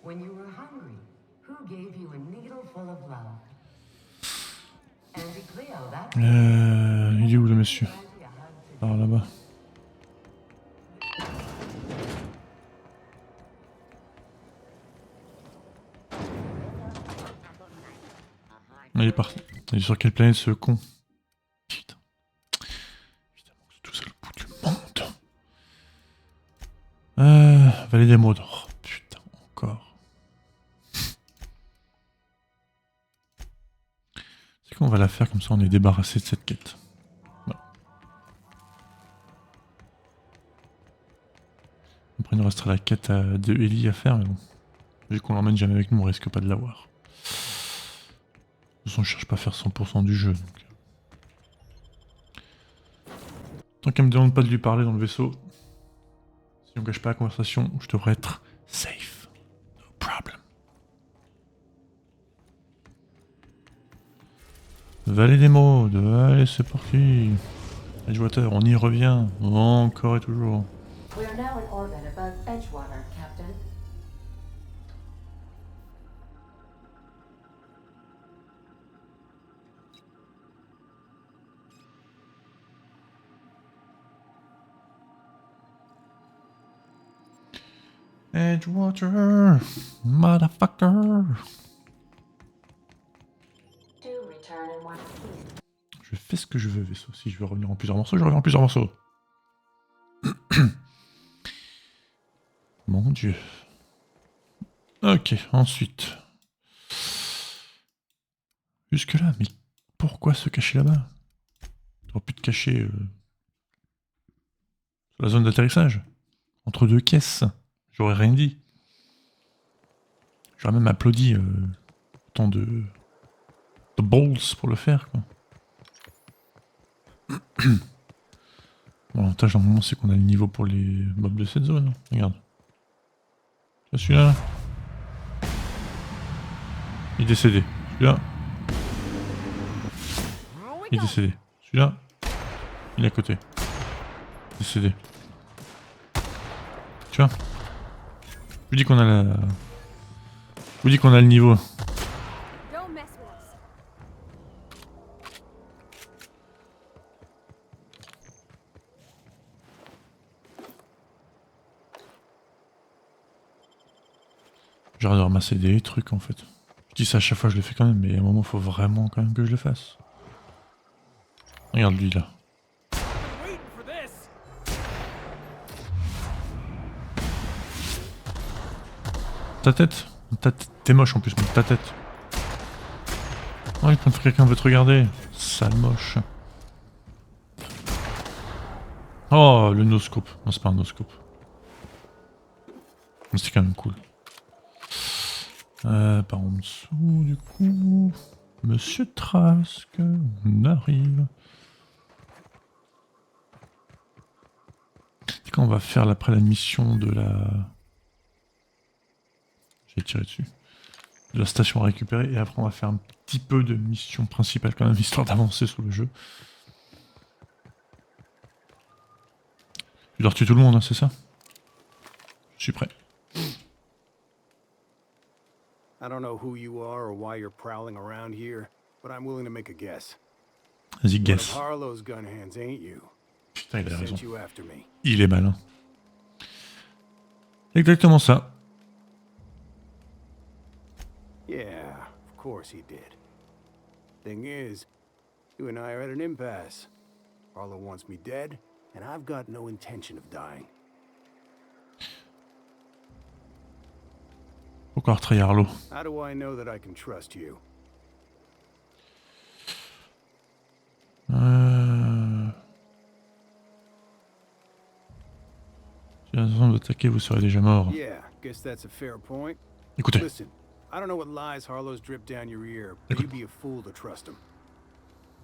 When you were hungry, who gave you a needle full of love? Auntie Cleo, that's Il est où le monsieur? Par là-bas. Il est parti. Il est sur quelle planète ce con? Putain. Évidemment que c'est tout ça le bout du monde. Vallée des Maudes. Oh putain, encore. C'est qu'on va la faire comme ça, on est débarrassé de cette quête. Voilà. nous restera la quête de Ellie à faire, mais bon. Vu qu'on l'emmène jamais avec nous, on risque pas de l'avoir. De toute façon, je cherche pas à faire 100% du jeu. Donc. Tant qu'elle me demande pas de lui parler dans le vaisseau, si on gâche pas la conversation, je devrais être safe. No problem. Vallée des modes, allez c'est parti. Edgewater, on y revient, encore et toujours. We are now in orbit above Edgewater, Captain. Edgewater, motherfucker. Do return in one piece. Je fais ce que je veux, vaisseau. Si je veux revenir en plusieurs morceaux, je reviens en plusieurs morceaux. Mon dieu. Ok, ensuite. Jusque là, mais pourquoi se cacher là-bas? T'aurais pu te cacher sur la zone d'atterrissage. Entre deux caisses. J'aurais rien dit. J'aurais même applaudi autant de balls pour le faire, quoi. Bon, l'avantage dans le moment, c'est qu'on a le niveau pour les mobs de cette zone. Regarde. Tu vois celui-là? Il est décédé. Celui-là. Il est décédé. Celui-là. Il est à côté. Décédé. Tu vois? Je vous dis qu'on a la... Je vous dis qu'on a le niveau. J'arrête de ramasser des trucs en fait. Je dis ça à chaque fois, je le fais quand même, mais à un moment, faut vraiment quand même que je le fasse. Regarde lui là. Ta tête, t'es moche en plus, mais ta tête. Oh, il pense que quelqu'un veut te regarder. Sale moche. Oh, le no-scope. Non, c'est pas un no-scope. Mais c'est quand même cool. Par en dessous, du coup... Monsieur Trask, on arrive. C'est quand on va faire après la mission de la... J'ai tiré dessus. De la station à récupérer, et après on va faire un petit peu de mission principale quand même, histoire d'avancer sur le jeu. Tu dois tuer tout le monde, hein, c'est ça? Je suis prêt. I don't know who you are or why you're prowling around here, but I'm willing to make a guess. Vas-y, guess. Harlow's gun hands, ain't you? Putain, il a raison. Sent you after me. Il est malin. Exactement ça. Yeah, of course he did. Thing is, you and I are at an impasse. Harlow wants me dead, and I've got no intention of dying. Encore très Harlow. How do I know that I can trust you? Si la zone d'attaquer, vous serez déjà mort. Yeah, guess that's a fair point. Écoutez. Listen, I don't know what lies Harlow's dripped down your ear, but you'd be a fool to trust him.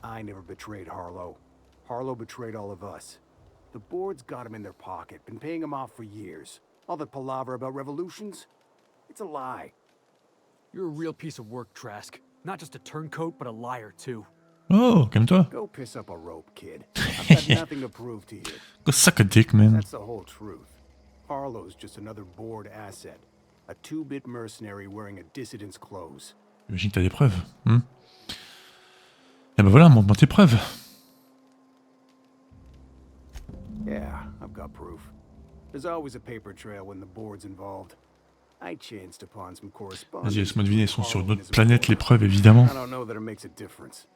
I never betrayed Harlow. Harlow betrayed all of us. The board's got him in their pocket, been paying him off for years. All that palaver about revolutions? It's a lie. You're a real piece of work, Trask. Not just a turncoat, but a liar, too. Oh, calme-toi. Go piss up a rope, kid. I've got nothing to prove to you. Go suck a dick, man. That's the whole truth. Harlow's just another board asset. A two-bit mercenary wearing a dissident's clothes. J'imagine que t'as des preuves. Et ben voilà, montre-moi tes preuves. Yeah, I've got proof. There's always a paper trail when the board's involved. I chanced upon some correspondence. Vas-y, laisse-moi deviner, ils sont sur notre planète, les preuves, évidemment. I don't know that it makes a difference.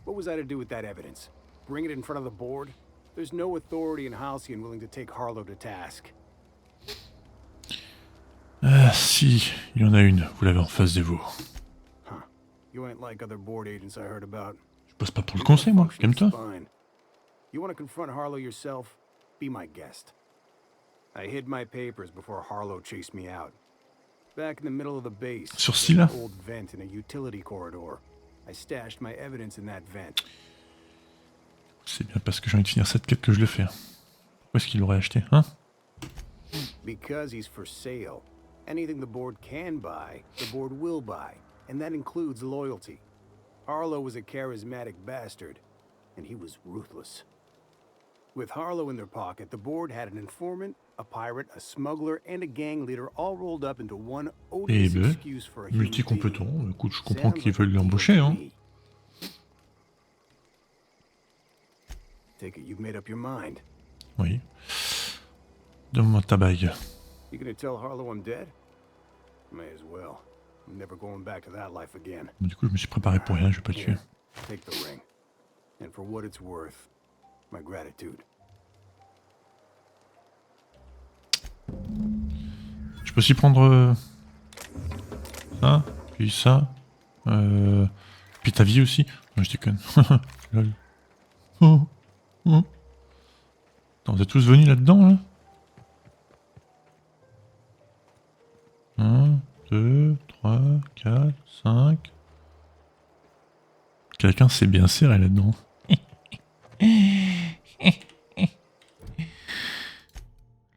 What was I to do with that evidence? Bring it in front of the board? There's no authority in Halcyon willing to take Harlow to task. Ah, si, il y en a une, vous l'avez en face de vous. Huh. You ain't like other board agents I heard about. Je bosse pas pour le conseil, moi, calme-toi. You want to confront Harlow yourself? Be my guest. I hid my papers before Harlow chased me out. Back in the middle of the base, Sourcil there's là. an old vent in a utility corridor. I stashed my evidence in that vent. C'est bien parce que j'ai envie de finir cette quête que je le fais. Pourquoi est-ce qu'il l'aurait acheté, hein? Because he's for sale. Anything the board can buy, the board will buy, and that includes loyalty. Harlow was a charismatic bastard, and he was ruthless. With Harlow in their pocket, the board had an informant, a pirate, a smuggler, and a gang leader all rolled up into one Eh odious ben, excuse for a human being. multi-compétent. Écoute, je comprends Sounds qu'ils like a veulent deal l'embaucher, to hein. me. Take it you've made up your mind. Oui. Donne-moi ta bague. You gonna tell Harlow I'm dead? May as well. I'm never going back to that life again. Bon, du coup, je me suis préparé pour rien, je vais pas le tuer. Here, take the ring. And for what it's worth, my gratitude. Je peux aussi prendre ça, puis ça, puis ta vie aussi. Non, je déconne. Lol. Oh. Oh. Attends, vous êtes tous venus là-dedans, là 1, 2, 3, 4, 5. Quelqu'un s'est bien serré là-dedans.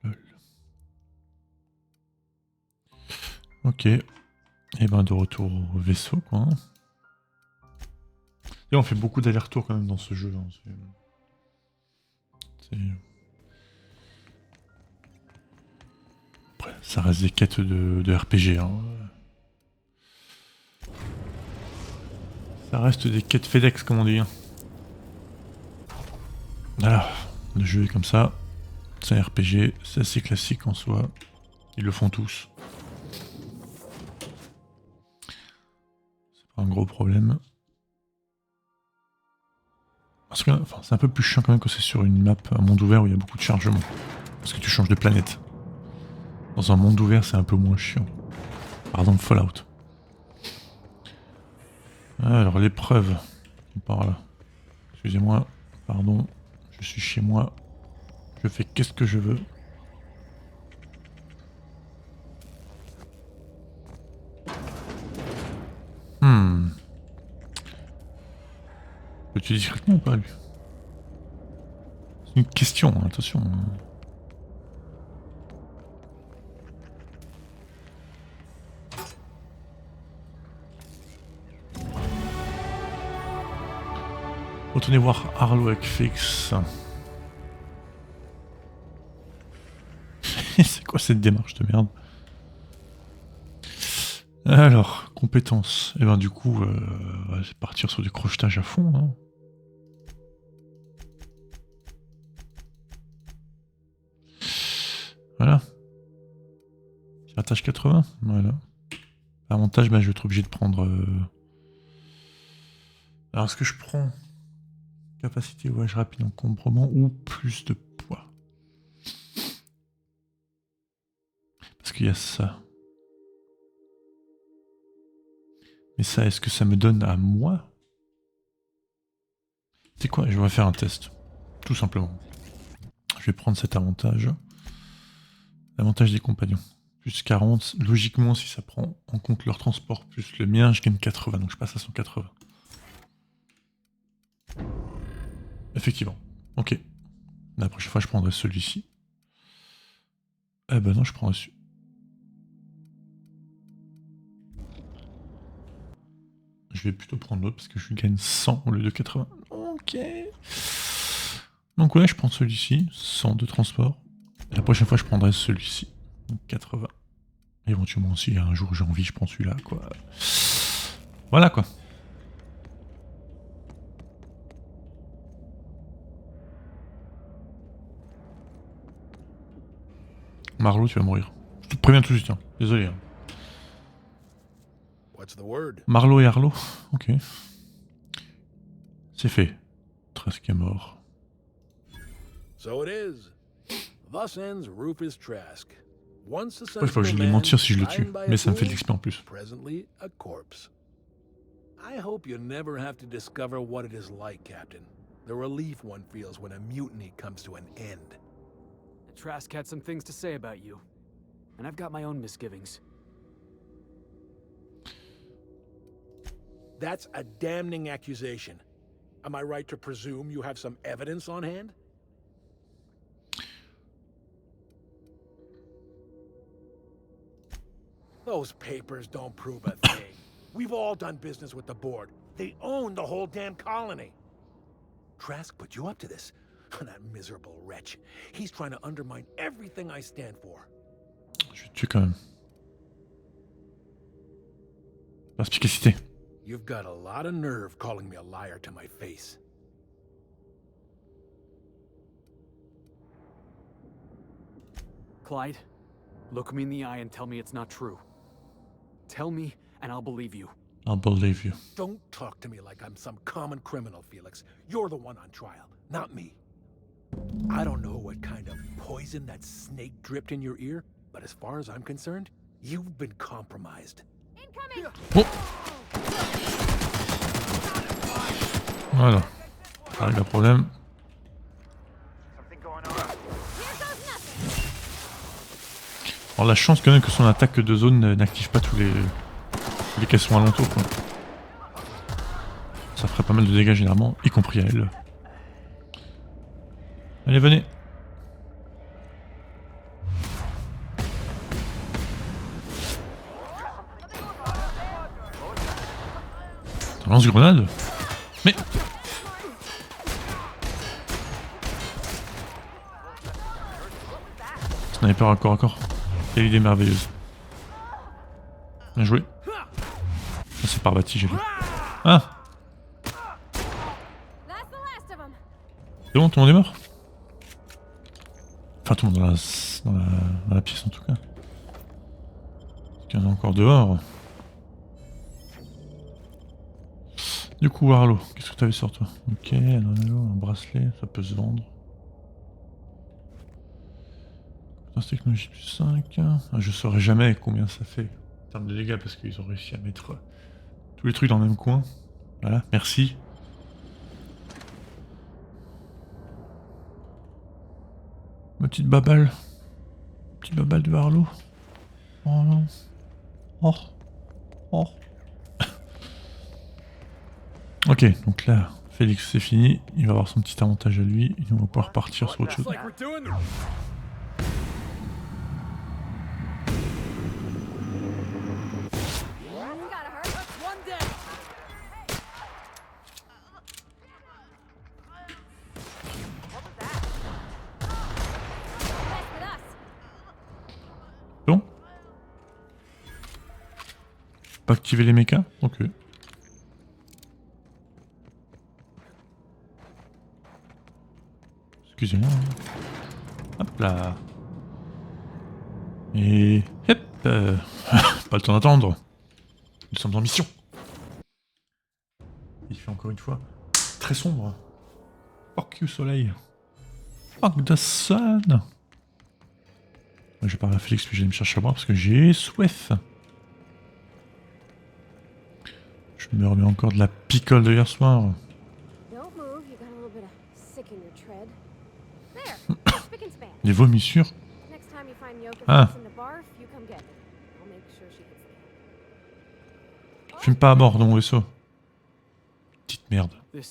Lol. Ok. Et ben de retour au vaisseau, quoi. Et on fait beaucoup d'allers-retours quand même dans ce jeu. Hein. Après, ça reste des quêtes de RPG. Hein. Ça reste des quêtes FedEx, comme on dit. Hein. Voilà, le jeu est comme ça. C'est un RPG, c'est assez classique en soi. Ils le font tous. C'est pas un gros problème. Parce que enfin, c'est un peu plus chiant quand même quand c'est sur une map, un monde ouvert où il y a beaucoup de chargement. Parce que tu changes de planète. Dans un monde ouvert, c'est un peu moins chiant. Par exemple, Fallout. Alors, l'épreuve. Par là. Excusez-moi, pardon. Je suis chez moi. Je fais qu'est-ce que je veux. Peux-tu discrètement ou pas, lui? C'est une question, hein, attention. Retournez voir Harlow avec Fix. C'est quoi cette démarche de merde? Alors, compétences. Et ben du coup, on va partir sur du crochetage à fond. Hein. Voilà. Piratage 80. Voilà. Avantage, ben, je vais être obligé de prendre... Alors, est-ce que je prends capacité voyage rapide encombrement ou plus de poids? Parce qu'il y a ça. Mais ça, est-ce que ça me donne à moi? C'est quoi? Je vais faire un test. Tout simplement. Je vais prendre cet avantage. L'avantage des compagnons. Plus 40. Logiquement, si ça prend en compte leur transport plus le mien, je gagne 80. Donc je passe à 180. Effectivement. Ok. La prochaine fois, je prendrai celui-ci. Eh ben non, je prendrai celui. Je vais plutôt prendre l'autre parce que je gagne 100 au lieu de 80. Ok. Donc ouais, je prends celui-ci, 100 de transport. Et la prochaine fois, je prendrai celui-ci, donc 80. Éventuellement, si un jour j'ai envie, je prends celui-là, quoi. Voilà, quoi. Marlowe, tu vas mourir. Je te préviens tout de suite, hein. Désolé. Hein. Marlowe et Harlow. Ok. C'est fait. Trask est mort. So it is. Thus ends Rufus Trask. Once a Ouais, faut que je lui mentir si je le tue, mais ça me fait de l'XP en plus. Presently a corpse. I hope you never have to discover what it is like, Captain. The relief one feels when a mutiny comes to an end. A Trask had some things to say about you. And I've got my own misgivings. That's a damning accusation. Am I right to presume you have some evidence on hand? Those papers don't prove a thing. We've all done business with the board. They own the whole damn colony. Trask put you up to this. That miserable wretch. He's trying to undermine everything I stand for. Je vais te tuer quand même. Perspicacité. You've got a lot of nerve calling me a liar to my face. Clyde, look me in the eye and tell me it's not true. Tell me, and I'll believe you. I'll believe you. Don't talk to me like I'm some common criminal, Felix. You're the one on trial, not me. I don't know what kind of poison that snake dripped in your ear, but as far as I'm concerned, you've been compromised. Incoming! Oh. Voilà. Pas de problème. Alors la chance quand même que son attaque de zone n'active pas tous les caissons alentours, quoi. Ça ferait pas mal de dégâts généralement, y compris à elle. Allez, venez. Lance-grenade. Mais... Sniper encore à corps. Quelle idée merveilleuse. Bien joué. Ça c'est par bâti, j'ai vu. Ah! C'est bon, tout le monde est mort? Enfin, tout le monde dans la pièce en tout cas. Il y en a encore dehors. Du coup, Harlow, qu'est-ce que tu avais sur toi? Ok, un bracelet, ça peut se vendre. Technologie plus 5. Ah, je saurais jamais combien ça fait en termes de dégâts parce qu'ils ont réussi à mettre tous les trucs dans le même coin. Voilà, merci. Ma petite babale. Petite babale de Harlow. Oh non. Oh. Oh. Ok, donc là, Félix c'est fini. Il va avoir son petit avantage à lui. Et on va pouvoir partir sur autre chose. Bon. Pas activer les mechas? Ok. Excusez-moi. Hop là. Et... Hop. Pas le temps d'attendre. Nous sommes en mission. Il fait encore une fois très sombre. Fuck you soleil. Fuck the sun. Je vais parler à Félix puis je vais me chercher à boire parce que j'ai soif. Je me remets encore de la picole de hier soir. Des vomissures. Ah. Fume pas à bord de mon vaisseau. Petite merde. Les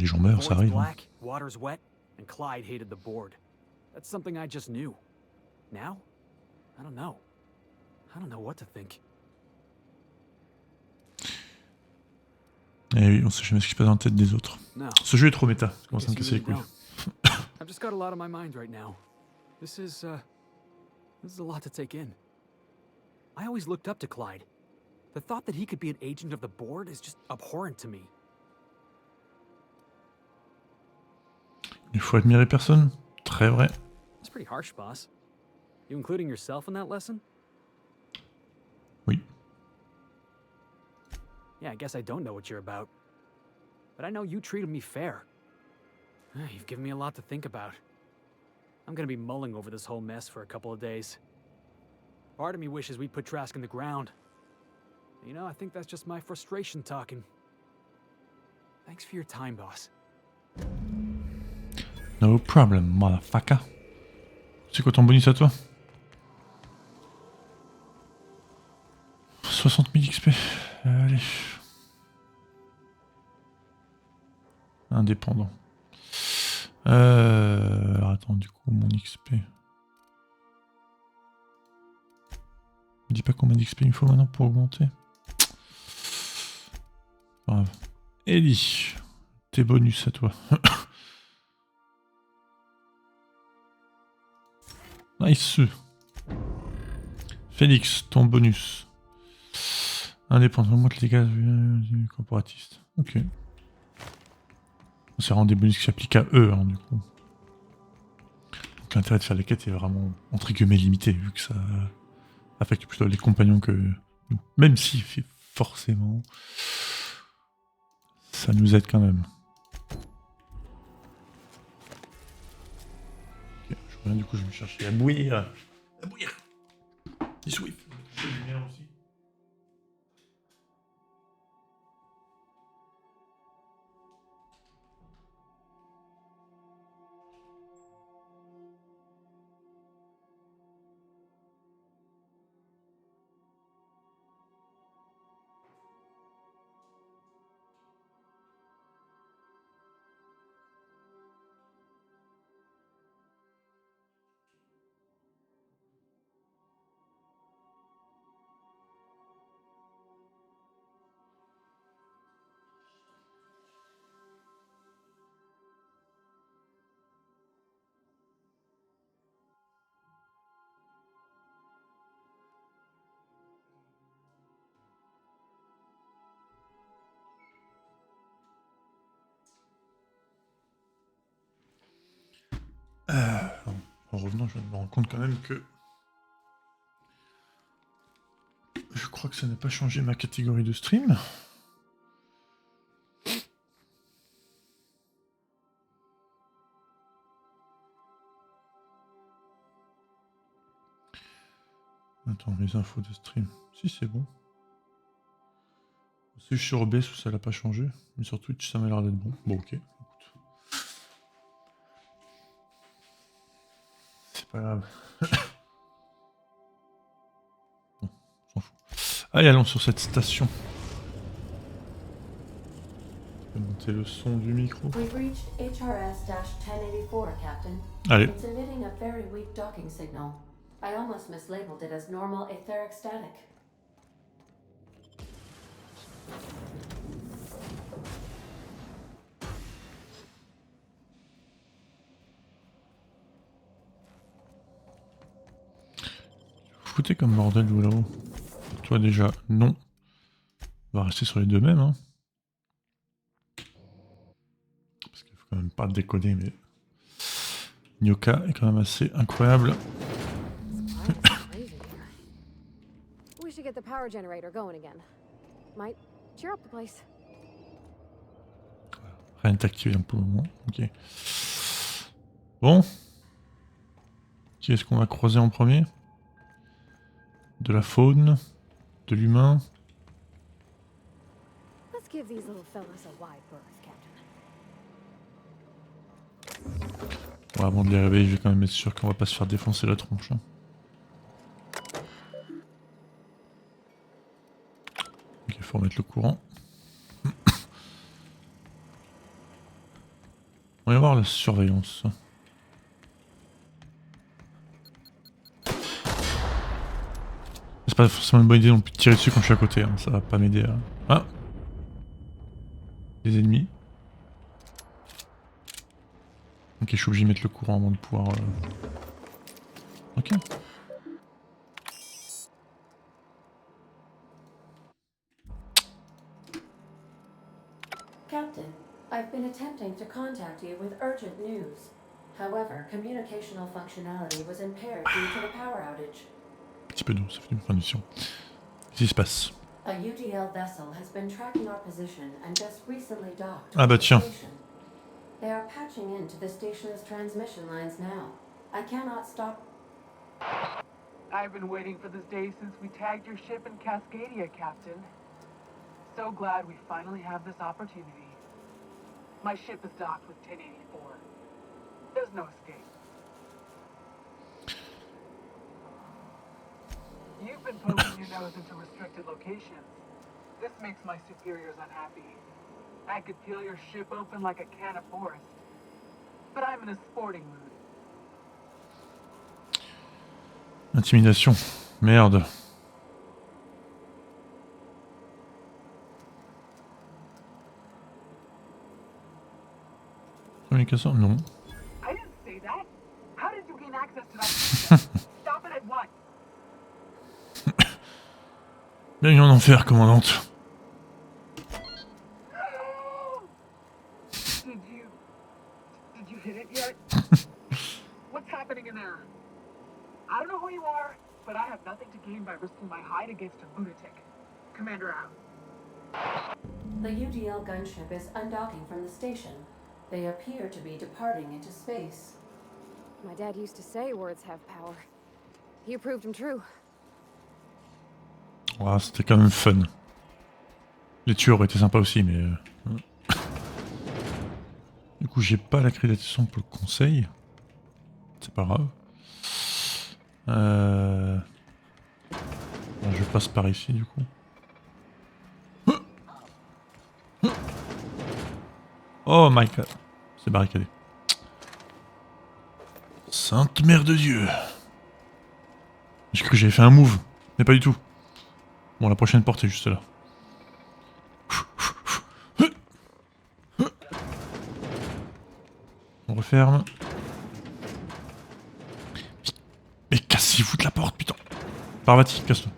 gens meurent, ça arrive. Hein. And Clyde hated the board. That's something I just knew. Now? I don't know. I don't know what to think. Eh oui, on sait jamais ce qui se passe dans la tête des autres. No. Ce jeu est trop méta, ça commence à me casser les couilles. I've just got a lot on my mind right now. This is a lot to take in. I always looked up to Clyde. The thought that he could be an agent of the board is just abhorrent to me. Il faut admirer personne. Très vrai. That's pretty harsh, boss. You including yourself in that lesson? Oui. Yeah, I guess I don't know what you're about. But I know you treated me fair. You've given me a lot to think about. I'm gonna be mulling over this whole mess for a couple of days. Part of me wishes we'd put Trask in the ground. You know, I think that's just my frustration talking. Thanks for your time, boss. No problem, motherfucker. C'est quoi ton bonus à toi? 60 000 XP. Allez. Indépendant. Alors attends, du coup, mon XP. Me dis pas combien d'XP il me faut maintenant pour augmenter. Bravo. Ellie, tes bonus à toi. Nice. Félix, ton bonus. Indépendant, moi les gars, corporatiste. Ok. C'est vraiment des bonus qui s'appliquent à eux, hein, du coup. Donc l'intérêt de faire les quêtes est vraiment, entre guillemets, limité, vu que ça affecte plutôt les compagnons que nous. Même si, forcément, ça nous aide quand même. Ok, je reviens, du coup, je vais me chercher à bouillir. À bouillir. Du Swift. Aussi. En revenant, je me rends compte quand même que je crois que ça n'a pas changé ma catégorie de stream. Attends, les infos de stream. Si, c'est bon. C'est sur OBS où ça l'a pas changé, mais sur Twitch ça m'a l'air d'être bon. Bon, ok. Écoute. C'est pas grave. Bon, on s'en fout. Allez, allons sur cette station. Je vais monter le son du micro. We've reached HRS-1084, Captain. Allez. It's emitting a very weak docking signal. I almost mislabeled it as normal etheric static. Foutez comme bordel, vous là-haut. Toi déjà, non. On va rester sur les deux mêmes, hein. Parce qu'il faut quand même pas déconner, mais Nyoka est quand même assez incroyable. We should get the power generator going again. Might cheer up the place. Rien n'est activé pour le moment. Ok. Bon. Qui est-ce qu'on va croiser en premier? De la faune, de l'humain. Let's give these little fellas a wide berth, Captain. Bon, avant de les réveiller, je vais quand même être sûr qu'on va pas se faire défoncer la tronche. Hein. Ok, faut remettre le courant. On va y voir la surveillance. C'est pas forcément une bonne idée non plus de tirer dessus quand je suis à côté, hein. Ça va pas m'aider à... Ah! Des ennemis. Ok, je suis obligé de mettre le courant avant de pouvoir... Ok. Captain, I've been attempting to contact you with urgent news. However, communicational functionality was impaired due to the power outage. Un petit peu d'eau, ça fait une fin de mission. Qu'est-ce qui se passe? A UDL vessel has been tracking our position and just recently docked. Ah bah tiens. They are patching into the station's transmission lines now. I cannot stop. I've been waiting for this day since we tagged your ship in Cascadia, Captain. So glad we finally have this opportunity. My ship is docked with 1084. There's no escape. You've been poking your nose into restricted locations. This makes my superiors unhappy. I could peel your ship open like a can of forest. But I'm in a sporting mood. Intimidation. Merde. Communication? Non. I didn't say that. How did you gain access to that system? Stop it at once. Bienvenue en enfer, commandante. Did you hit it yet? What's happening in there? I don't know who you are, but I have nothing to gain by risking my hide against a lunatic. Commander out. The UDL gunship is undocking from the station. They appear to be departing into space. My dad used to say words have power. You proved him true. Ah, c'était quand même fun. Les tueurs auraient été sympas aussi, mais... Du coup, j'ai pas l'accréditation pour le conseil. C'est pas grave. Je passe par ici, du coup. Oh my god. C'est barricadé. Sainte mère de Dieu. J'ai cru que j'avais fait un move, mais pas du tout. Bon, la prochaine porte est juste là. On referme. Mais cassez-vous de la porte, putain. Parvati, casse-toi.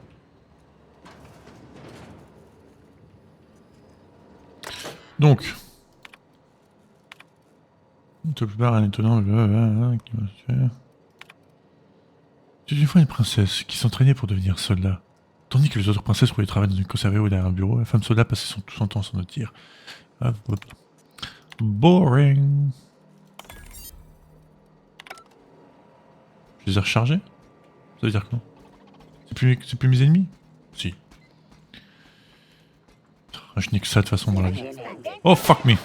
Donc. Tout plus bas, un étonnant qui va se faire. C'est une fois une princesse qui s'entraînait pour devenir soldat. Tandis que les autres princesses pouvaient travailler dans une conserverie ou derrière un bureau, la femme soldat passait tout son temps sans le tir. Ah, boring. Je les ai rechargés? Ça veut dire quoi? C'est plus mes ennemis? Si. Je n'ai que ça de toute façon dans la vie. Oh fuck me!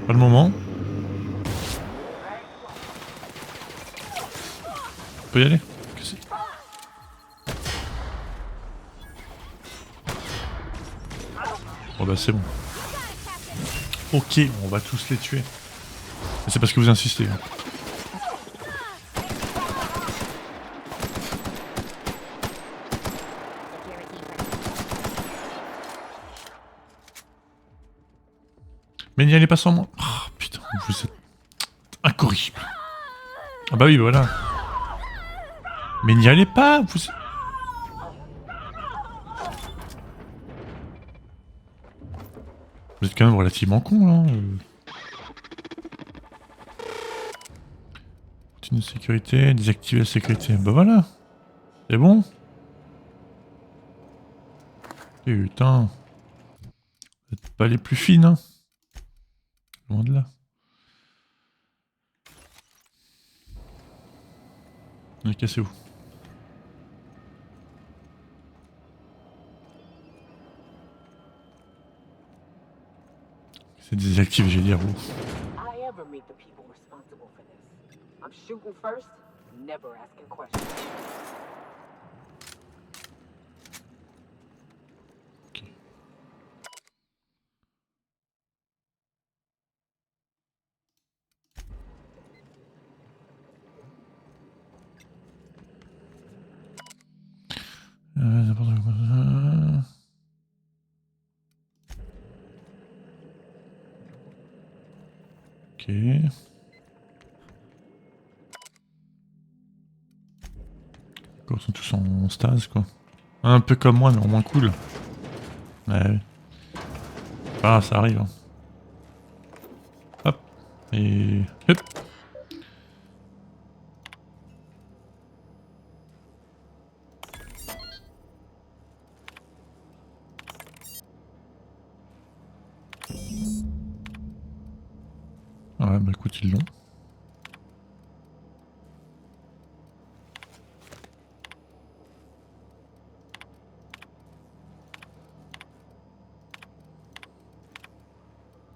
Pas le moment. On peut y aller? Oh bah c'est bon. Ok, on va tous les tuer. C'est parce que vous insistez. Hein. Mais n'y allez pas sans moi. Oh, putain, vous êtes incorrigible. Ah bah oui, voilà. Mais n'y allez pas, vous... Vous êtes quand même relativement con là. Continue de sécurité, désactiver la sécurité. Bah voilà. C'est bon. Putain. Vous n'êtes pas les plus fines, hein. Loin de là. Allez, cassez-vous. C'est désactivé, j'ai dire vous. I ever meet the people responsible for this. I'm shooting first, never asking questions. Okay. N'importe quoi. Ok. Les corps sont tous en stase quoi. Un peu comme moi mais en moins cool. Ouais. Ah ça arrive. Hein. Hop. Et... Hop. Ouais bah écoute ils l'ont.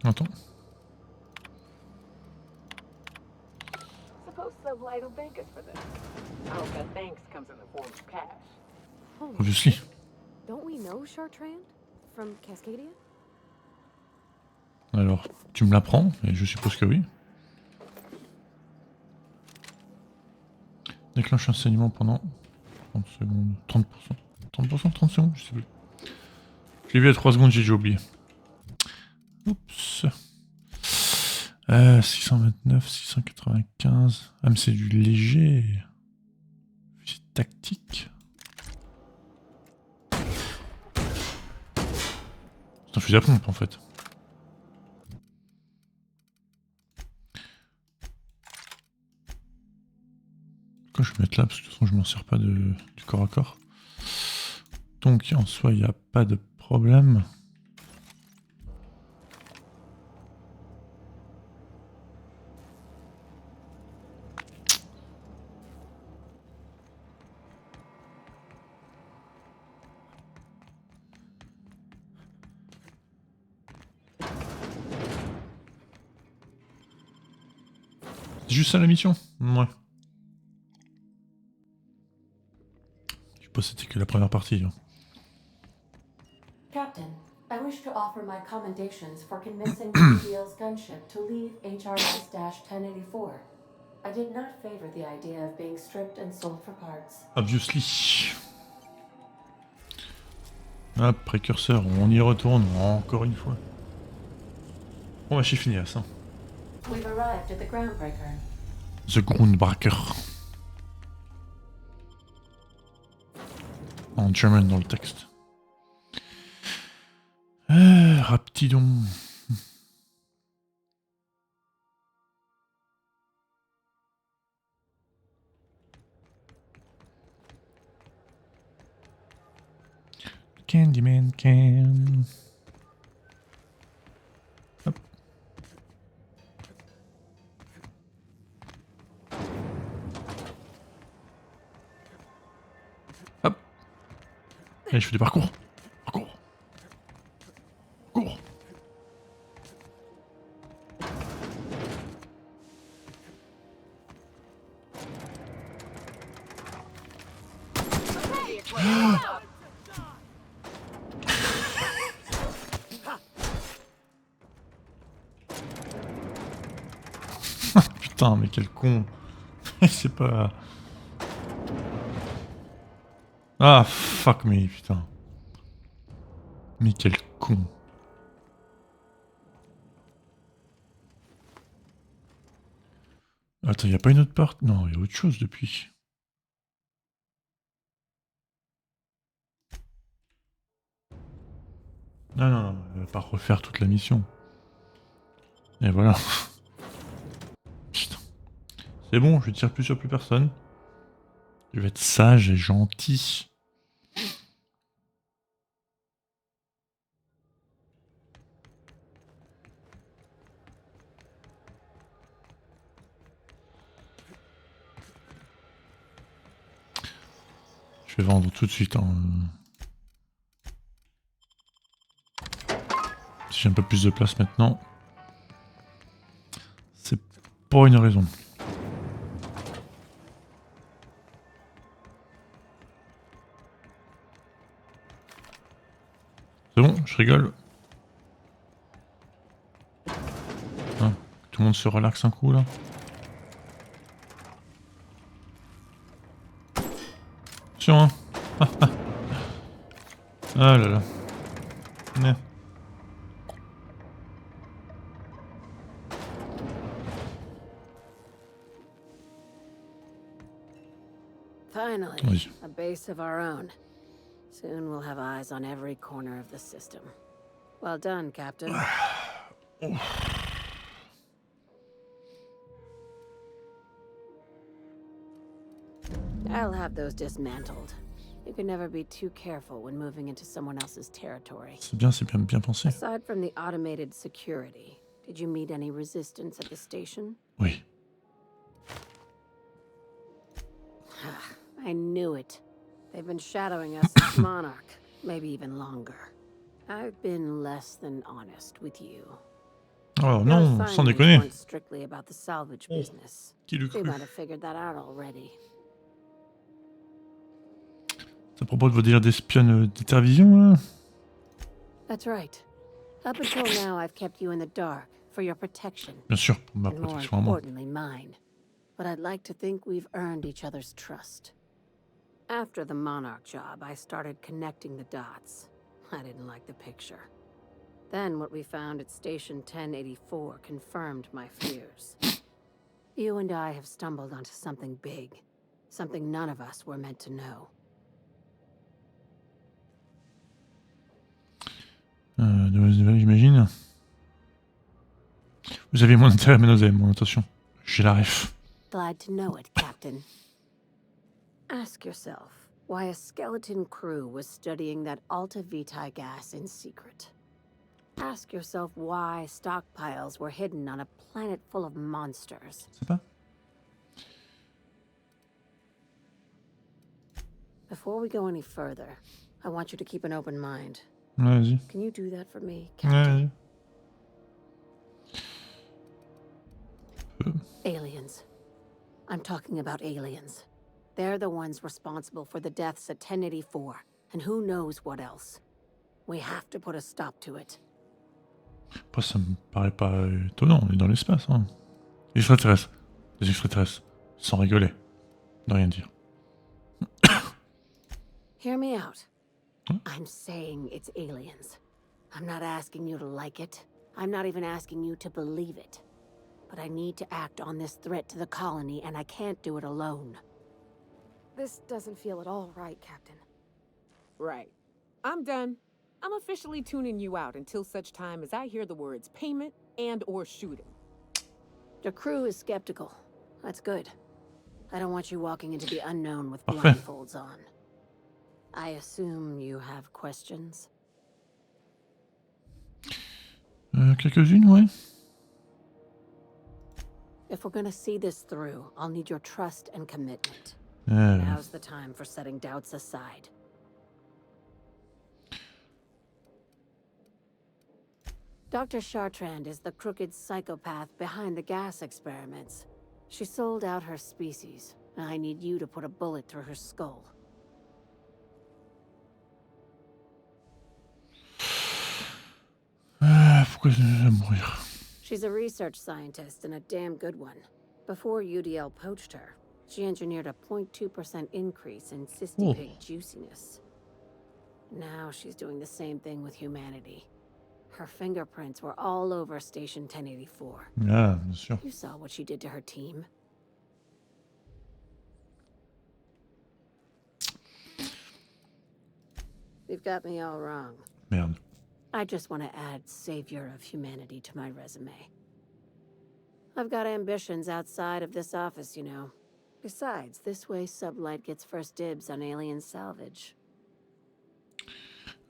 Attends. Suppose Sublight will thank us for this. I hope that thanks comes in the form of cash. Holy Obviously. shit. Don't we know Chartrand from Cascadia? Alors, tu me l'apprends, et je suppose que oui. Déclenche un saignement pendant 30 secondes. 30%. 30%, 30 secondes, je sais plus. Je l'ai vu à 3 secondes, j'ai déjà oublié. Oups. 629, 695. Ah, mais c'est du léger. C'est tactique. C'est un fusil à pompe en fait. Pourquoi je vais mettre là? Parce que de toute façon je m'en sers pas du corps à corps. Donc en soi il n'y a pas de problème. C'est juste ça la mission? Ouais. Je sais pas si c'était que la première partie. Hein. Captain, I wish to offer my commendations for convincing BDL's gunship to leave HRS-1084. I did not favor the idea of being stripped and sold for parts. Obviously. Ah, précurseur, on y retourne encore une fois. Bon bah j'ai fini là ça. We've arrived at the groundbreaker. The Groundbreaker. En German dans le texte. Raptidon. Candyman can. Hop. Hop. Allez, je fais des parcours. Parcours. Parcours. Putain, mais quel con. C'est pas... Ah, fuck me, putain. Mais quel con. Attends, y a pas une autre part? Non, y a autre chose depuis. Non, non, non, elle va pas refaire toute la mission. Et voilà. Putain. C'est bon, je tire plus sur plus personne. Je vais être sage et gentil. Je vais vendre tout de suite. Hein. Si j'ai un peu plus de place maintenant. C'est pas une raison. C'est bon, je rigole. Hein, tout le monde se relaxe un coup là. Attention hein. Ah là là. Merde. Finally, Oui. a base of our own. Soon we'll have eyes on every corner of the system. Well done, Captain. I'll have those dismantled. You can never be too careful when moving into someone else's territory. C'est bien pensé. Aside from the automated security, did you meet any resistance at the station? Oui. I knew it. They've been shadowing us since Monarch, maybe even longer. I've been less than honest with you. Oh Your non, sans assignments déconner. weren't strictly about the salvage Oh, business. qui le We cru? might have figured that out already. C'est à propos de vos délires d'espionne d'Intervision, là? That's right. Up until now, I've kept you in the dark for your protection. Bien sûr, pour ma And more protection à moi. importantly, mine. But I'd like to think we've earned each other's trust. After the Monarch job, I started connecting the dots. I didn't like the picture. Then what we found at Station 1084 confirmed my fears. You and I have stumbled onto something big. Something none of us were meant to know. De vos nouvelles, j'imagine. Vous avez moins d'intérêt, mais vous avez moins attention. J'ai la ref. Glad to know it, Captain. Ask yourself why a skeleton crew was studying that Alta Vitae gas in secret. Ask yourself why stockpiles were hidden on a planet full of monsters. C'est pas? Before we go any further, I want you to keep an open mind. Ouais, vas-y. Can you do that for me, Ouais, Captain? vas-y. Aliens. I'm talking about aliens. They're the ones responsible for the deaths at 1084, and who knows what else. We have to put a stop to it. Après, ça me paraît pas étonnant, on est dans l'espace. Hein. Les extraterrestres. Des extraterrestres. Sans rigoler. De rien dire. Hear me out. Huh? I'm saying it's aliens. I'm not asking you to like it. I'm not even asking you to believe it. But I need to act on this threat to the colony, and I can't do it alone. This doesn't feel at all right, Captain. Right. I'm done. I'm officially tuning you out until such time as I hear the words payment and or shooting. The crew is skeptical. That's good. I don't want you walking into the unknown with Parfait. blindfolds on. I assume you have questions? Quelques-unes, ouais. If we're gonna see this through, I'll need your trust and commitment. Euh, Now's the time for setting doubts aside. Dr. Chartrand is the crooked psychopath behind the gas experiments. She sold out her species, and I need you to put a bullet through her skull. Pourquoi je vais mourir? She's a research scientist and a damn good one. Before UDL poached her, she engineered a 0.2% increase in cystipig juiciness. Now she's doing the same thing with humanity. Her fingerprints were all over Station 1084. Ah, bien sûr. You saw what she did to her team. You've got me all wrong. Merde. I just want to add savior of humanity to my resume. I've got ambitions outside of this office, you know. Besides, this way Sublight gets first dibs on alien salvage.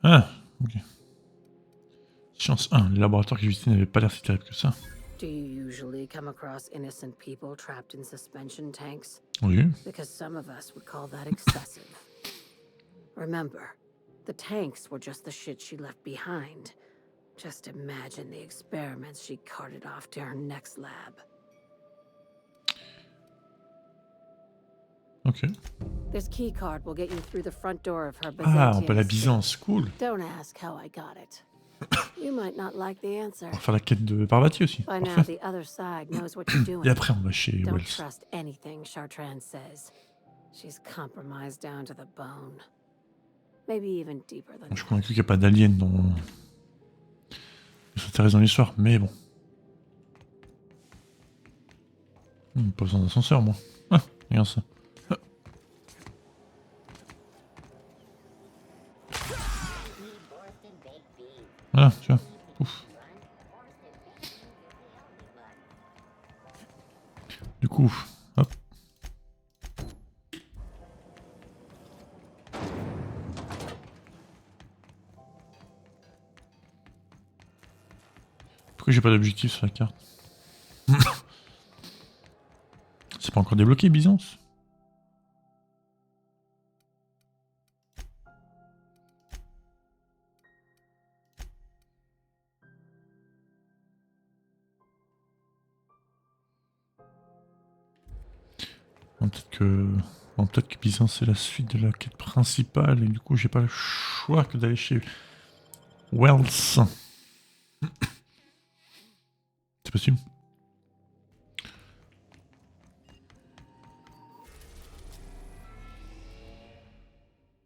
Ah, ok. Chance 1, les laboratoires qui visitaient n'avaient pas l'air si terribles que ça. Do you usually come across innocent people trapped in suspension tanks? Oui. Because some of us would call that excessive. Remember, the tanks were just the shit she left behind. Just imagine the experiments she carted off to her next lab. Ok. This key card will get you through the front door of her Ah, on Byzantine peut la estate. Byzance, cool. Don't ask how I got it. You might not like the answer. On va faire la quête de Parvati aussi. By now, Parfait. the other side knows what you're doing. Et après, on va chez Don't Wells. trust anything Chartrand says. She's compromised down to the bone. Maybe even deeper than Je suis that. convaincu qu'il n'y a pas d'alien dans... extraterrestre dans l'histoire, mais bon. Pas besoin d'ascenseur, moi. Ah, regarde ça. Ah. Voilà, tu vois. Ouf. Du coup, hop. Pourquoi j'ai pas d'objectif sur la carte? C'est pas encore débloqué, Byzance? Bon, peut-être que Byzance c'est la suite de la quête principale et du coup j'ai pas le choix que d'aller chez Wells. C'est possible.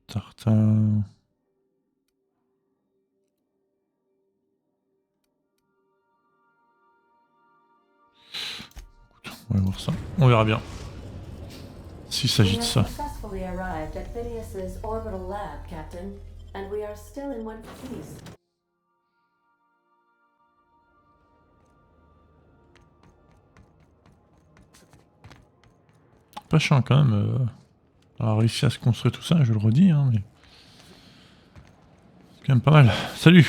Tartin. Écoute, on va voir ça. On verra bien. S'il s'agit de ça. Successfully arrived at Phineas's orbital lab, Captain, and we are still in one piece. Pas chiant quand même. Avoir réussi à se construire tout ça, je le redis, hein, mais. C'est quand même pas mal. Salut!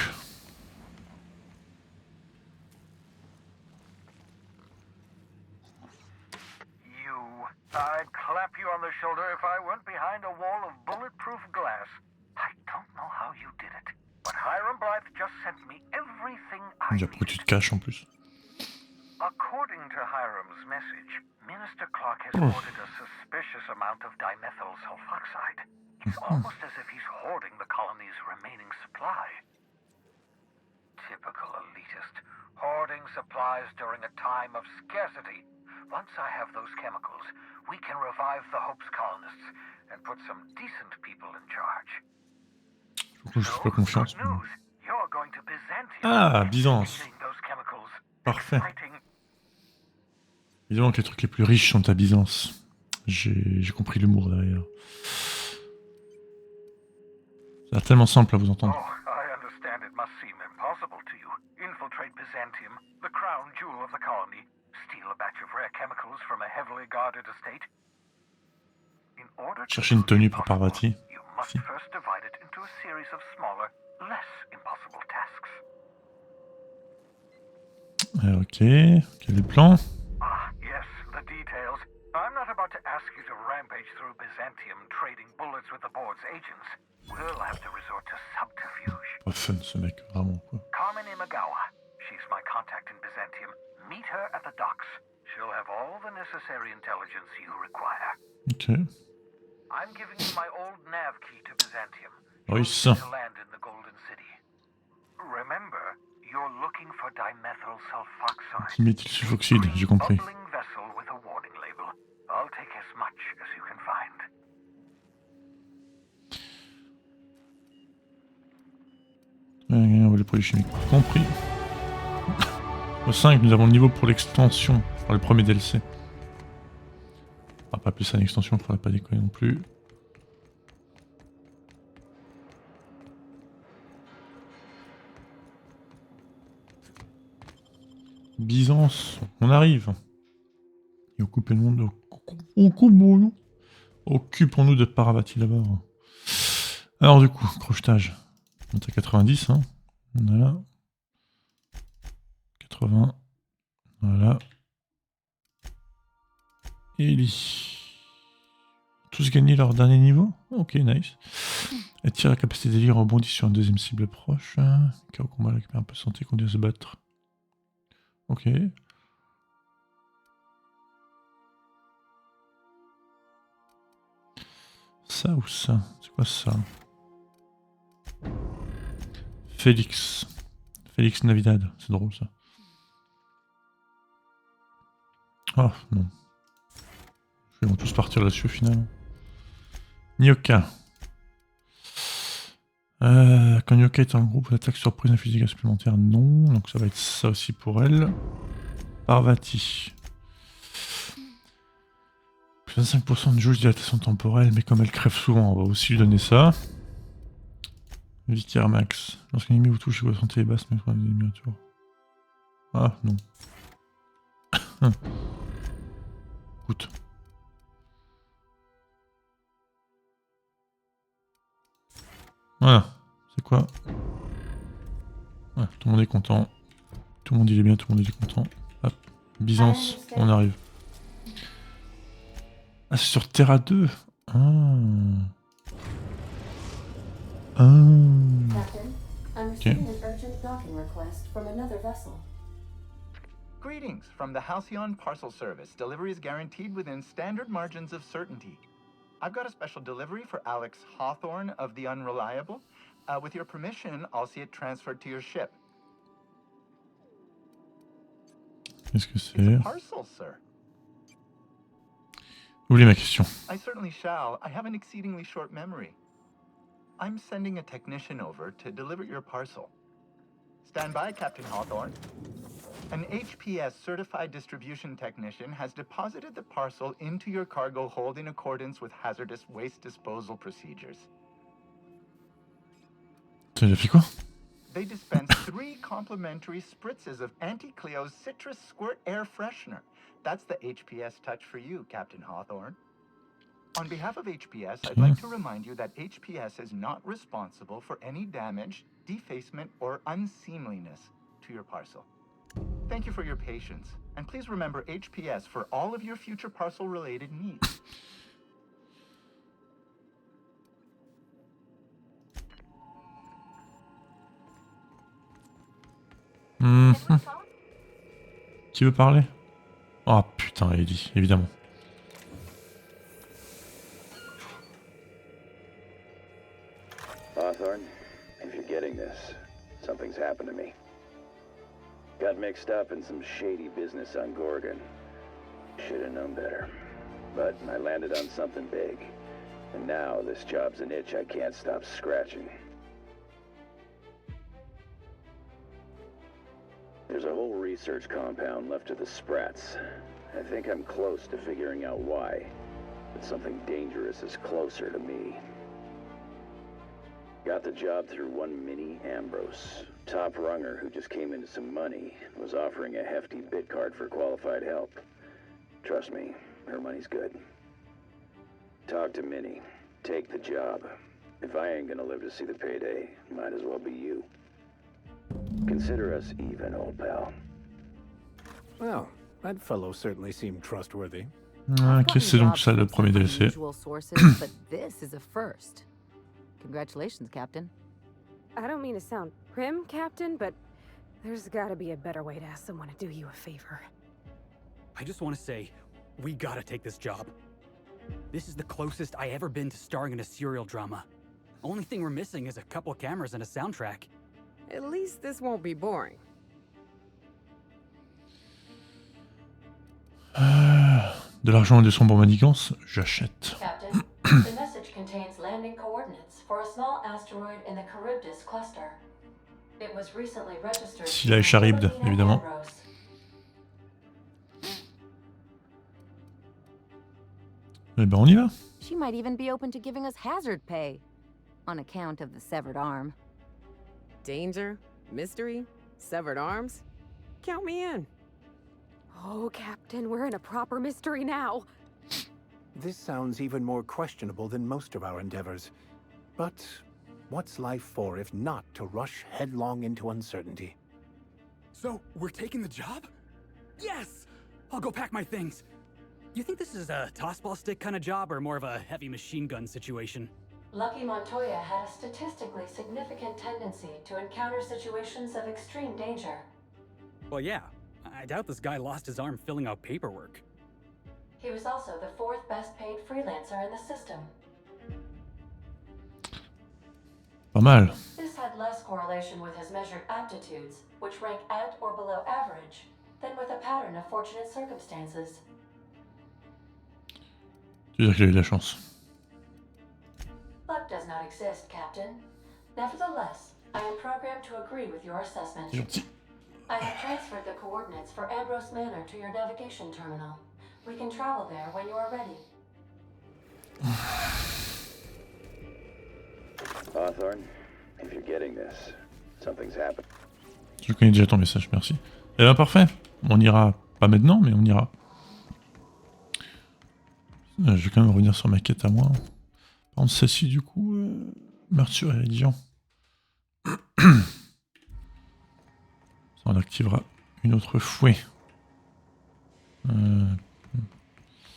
I'd clap you on the shoulder if I weren't behind a wall of bulletproof glass. I don't know how you did it, but Hiram Blythe just sent me everything I Déjà pourquoi tu te caches en plus? According to Hiram's message, Minister Clark has ordered a suspicious amount of dimethyl sulfoxide. It's almost as if he's hoarding the colony's remaining supply. Typical elitist, hoarding supplies during a time of scarcity. Once I have those chemicals, we can revive the Hope's colonists and put some decent people in charge. Je fais pas confiance. Good news, you're going to Byzantium. Ah, Byzance. Using those chemicals. Parfait. Exciting. Évidemment que les trucs les plus riches sont à Byzance. J'ai compris l'humour derrière. Ça a l'air tellement simple à vous entendre. Oh, I understand it must seem impossible to you. Infiltrate Byzantium, the crown jewel of the colony. Steal a batch of rare chemicals from a heavily guarded estate. In order to Chercher une tenue pour Parvati. you must first divide it into a series of smaller, less impossible tasks. Ok, quel est le plan? Ah, yes, the details. I'm not about to ask you to rampage through Byzantium trading bullets with the board's agents. We'll have to resort to subterfuge. Pas fun ce mec, vraiment quoi. Carmen Imagawa. She's my contact in Byzantium. Meet her at the docks. She'll have all the necessary intelligence you require. Ok. I'm giving you my old nav key to Byzantium. Oui, You'll ça. need to land in the Golden City. Remember, you're looking for dimethyl sulfoxide. Diméthylsulfoxyde, j'ai compris. Bubbling vessel with a warning label. I'll take as much as you can find. Les produits chimiques. Compris. Au 5, nous avons le niveau pour l'extension, pour le premier DLC. On va pas appeler ça une extension, il faudrait pas déconner non plus. Byzance, on arrive. Et occupez le monde. Occupons-nous de Parvati d'abord. Alors du coup, crochetage. On est à 90, hein. Voilà. 80. Voilà. Ellie. Tous gagné leur dernier niveau. Ok, nice. Attire la capacité d'élire, rebondit sur une deuxième cible proche. Car au combat, récupère un peu de santé, conduit à se battre. Ok. Ça ou ça? C'est quoi ça? Félix. Félix Navidad. C'est drôle ça. Oh non. Ils vont tous partir là-dessus au final. Nyoka. Quand Nyoka est en groupe, l'attaque surprise, un fusil supplémentaire, non. Donc ça va être ça aussi pour elle. Parvati. Plus 25% de jauge de dilatation temporelle, mais comme elle crève souvent, on va aussi lui donner ça. Vicaire max. Lorsqu'un ennemi vous touche, votre santé est basse, mais vous avez des ennemis autour. Ah non. Écoute. Voilà. C'est quoi? Voilà, tout le monde est content. Tout le monde il est bien, tout le monde il est content. Hop. Byzance, on arrive. Ah, c'est sur Terra 2. Ah. Captain, I'm receiving an urgent docking request from another vessel. Greetings from the Halcyon Parcel Service. Delivery is guaranteed within standard margins of certainty. I've got a special delivery for Alex Hawthorne of the Unreliable. With your permission, I'll see it transferred to your ship. Qu'est-ce que It's c'est? a parcel, sir. Oublie ma question. I certainly shall. I have an exceedingly short memory. I'm sending a technician over to deliver your parcel. Stand by, Captain Hawthorne. An HPS certified distribution technician has deposited the parcel into your cargo hold in accordance with hazardous waste disposal procedures. Il a fait quoi? They dispense 3 complimentary spritzes of Anti-Cleo's Citrus Squirt Air Freshener. That's the HPS touch for you, Captain Hawthorne. On behalf of HPS, I'd like to remind you that HPS is not responsible for any damage, defacement, or unseemliness to your parcel. Thank you for your patience, and please remember HPS for all of your future parcel-related needs. Qui veut parler? Oh putain, Ellie, évidemment. Hawthorne, if you're getting this, something's happened to me. Got mixed up in some shady business on Gorgon. Should have known better. But I landed on something big. And now this job's an itch I can't stop scratching. There's a whole research compound left to the Sprats. I think I'm close to figuring out why. But something dangerous is closer to me. Got the job through one Minnie Ambrose. Top runger who just came into some money, was offering a hefty bid card for qualified help. Trust me, her money's good. Talk to Minnie. Take the job. If I ain't gonna live to see the payday, might as well be you. Consider us even, old pal. Well, that fellow certainly seemed trustworthy. Ok, c'est donc ça le premier DLC. Sources, but this is a first. Congratulations, Captain. I don't mean to sound prim, Captain, but there's gotta be a better way to ask someone to do you a favor. I just want to say, we gotta take this job. This is the closest I ever been to starring in a serial drama. Only thing we're missing is a couple cameras and a soundtrack. At least this won't be boring. De l'argent et des sombres manigances, j'achète. Captain, the message contains landing coordinates for a small asteroid in the Charybdis cluster. It was recently registered. S'il a Charybde, évidemment. Eh ben on y va. She might even be open to giving us hazard pay, on account of the severed arm. Danger, mystery, severed arms. Count me in. Oh, Captain, we're in a proper mystery now. This sounds even more questionable than most of our endeavors. But what's life for if not to rush headlong into uncertainty? So, we're taking the job? Yes! I'll go pack my things. You think this is a tossball stick kind of job or more of a heavy machine gun situation? Lucky Montoya had a statistically significant tendency to encounter situations of extreme danger. Well, yeah. I doubt this guy lost his arm filling out paperwork. He was also the 4th best paid freelancer in the system. Pas mal. This had less correlation with his measured aptitudes, which rank at or below average, than with a pattern of fortunate circumstances. Tu veux dire qu'il a eu de la chance. Luck does not exist, Captain. Nevertheless, I am programmed to agree with your assessment. Gentil. I have transferred the coordinates for Ambrose Manor to your navigation terminal. We can travel there when you are ready. Hawthorne, if you're getting this, something's happened. Je connais déjà ton message, merci. Eh ben parfait. On ira pas maintenant, mais on ira. Je vais quand même revenir sur ma quête à moi. Par contre, celle-ci, du coup, meurtre et religion. Ça, on activera une autre fouet.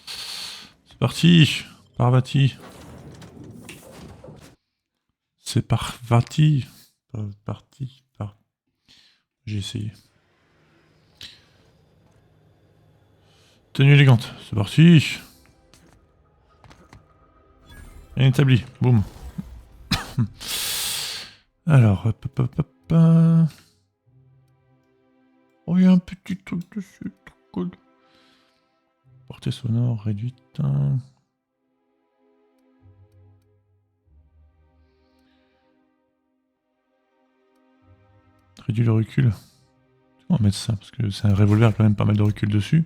C'est parti. Parvati. C'est parvati. Parti. J'ai essayé. Tenue élégante, c'est parti. Bien établi, boum. Alors, hop, hop, hop, hop. Oh, il y a un petit truc dessus, trop cool. Portée sonore réduite. Réduit le recul. On va mettre ça, parce que c'est un revolver, quand même pas mal de recul dessus.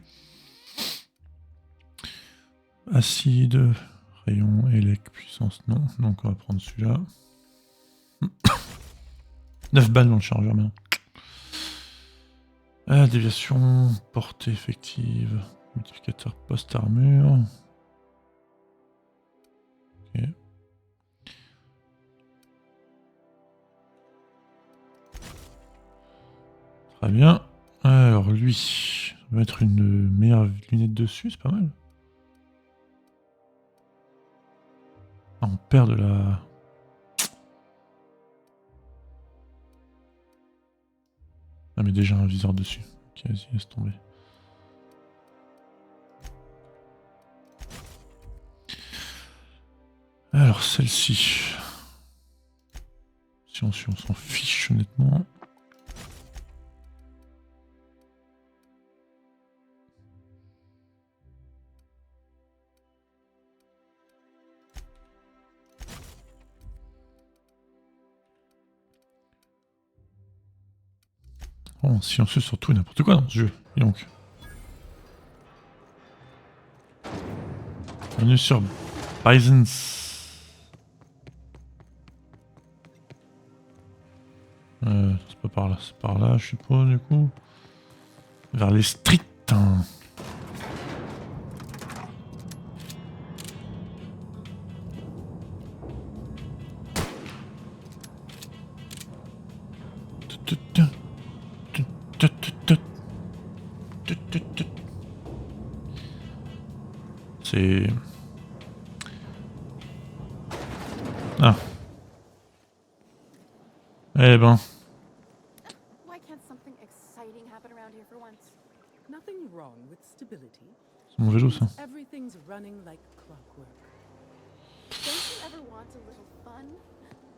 Acide, rayon, élec, puissance, non. Donc on va prendre celui-là. 9 balles dans le chargeur maintenant. Déviation, portée effective, multiplicateur post-armure. Ok. Très bien. Alors lui, ça va être une meilleure lunette dessus, c'est pas mal. Ah, on perd de la... Ah mais déjà un viseur dessus. Ok, vas-y, laisse tomber. Alors celle-ci. Si on s'en fiche honnêtement. Oh, silencieux sur tout et n'importe quoi dans ce jeu. Et donc. Bienvenue sur Bisons. C'est pas par là, c'est par là, je suppose, du coup. Vers les streets. Hein. C'est... Ah. Eh ben. Why can't something exciting happen around here for once? Nothing wrong with stability. C'est mon vélo, ça. Everything's running like clockwork. Don't you ever want a little fun?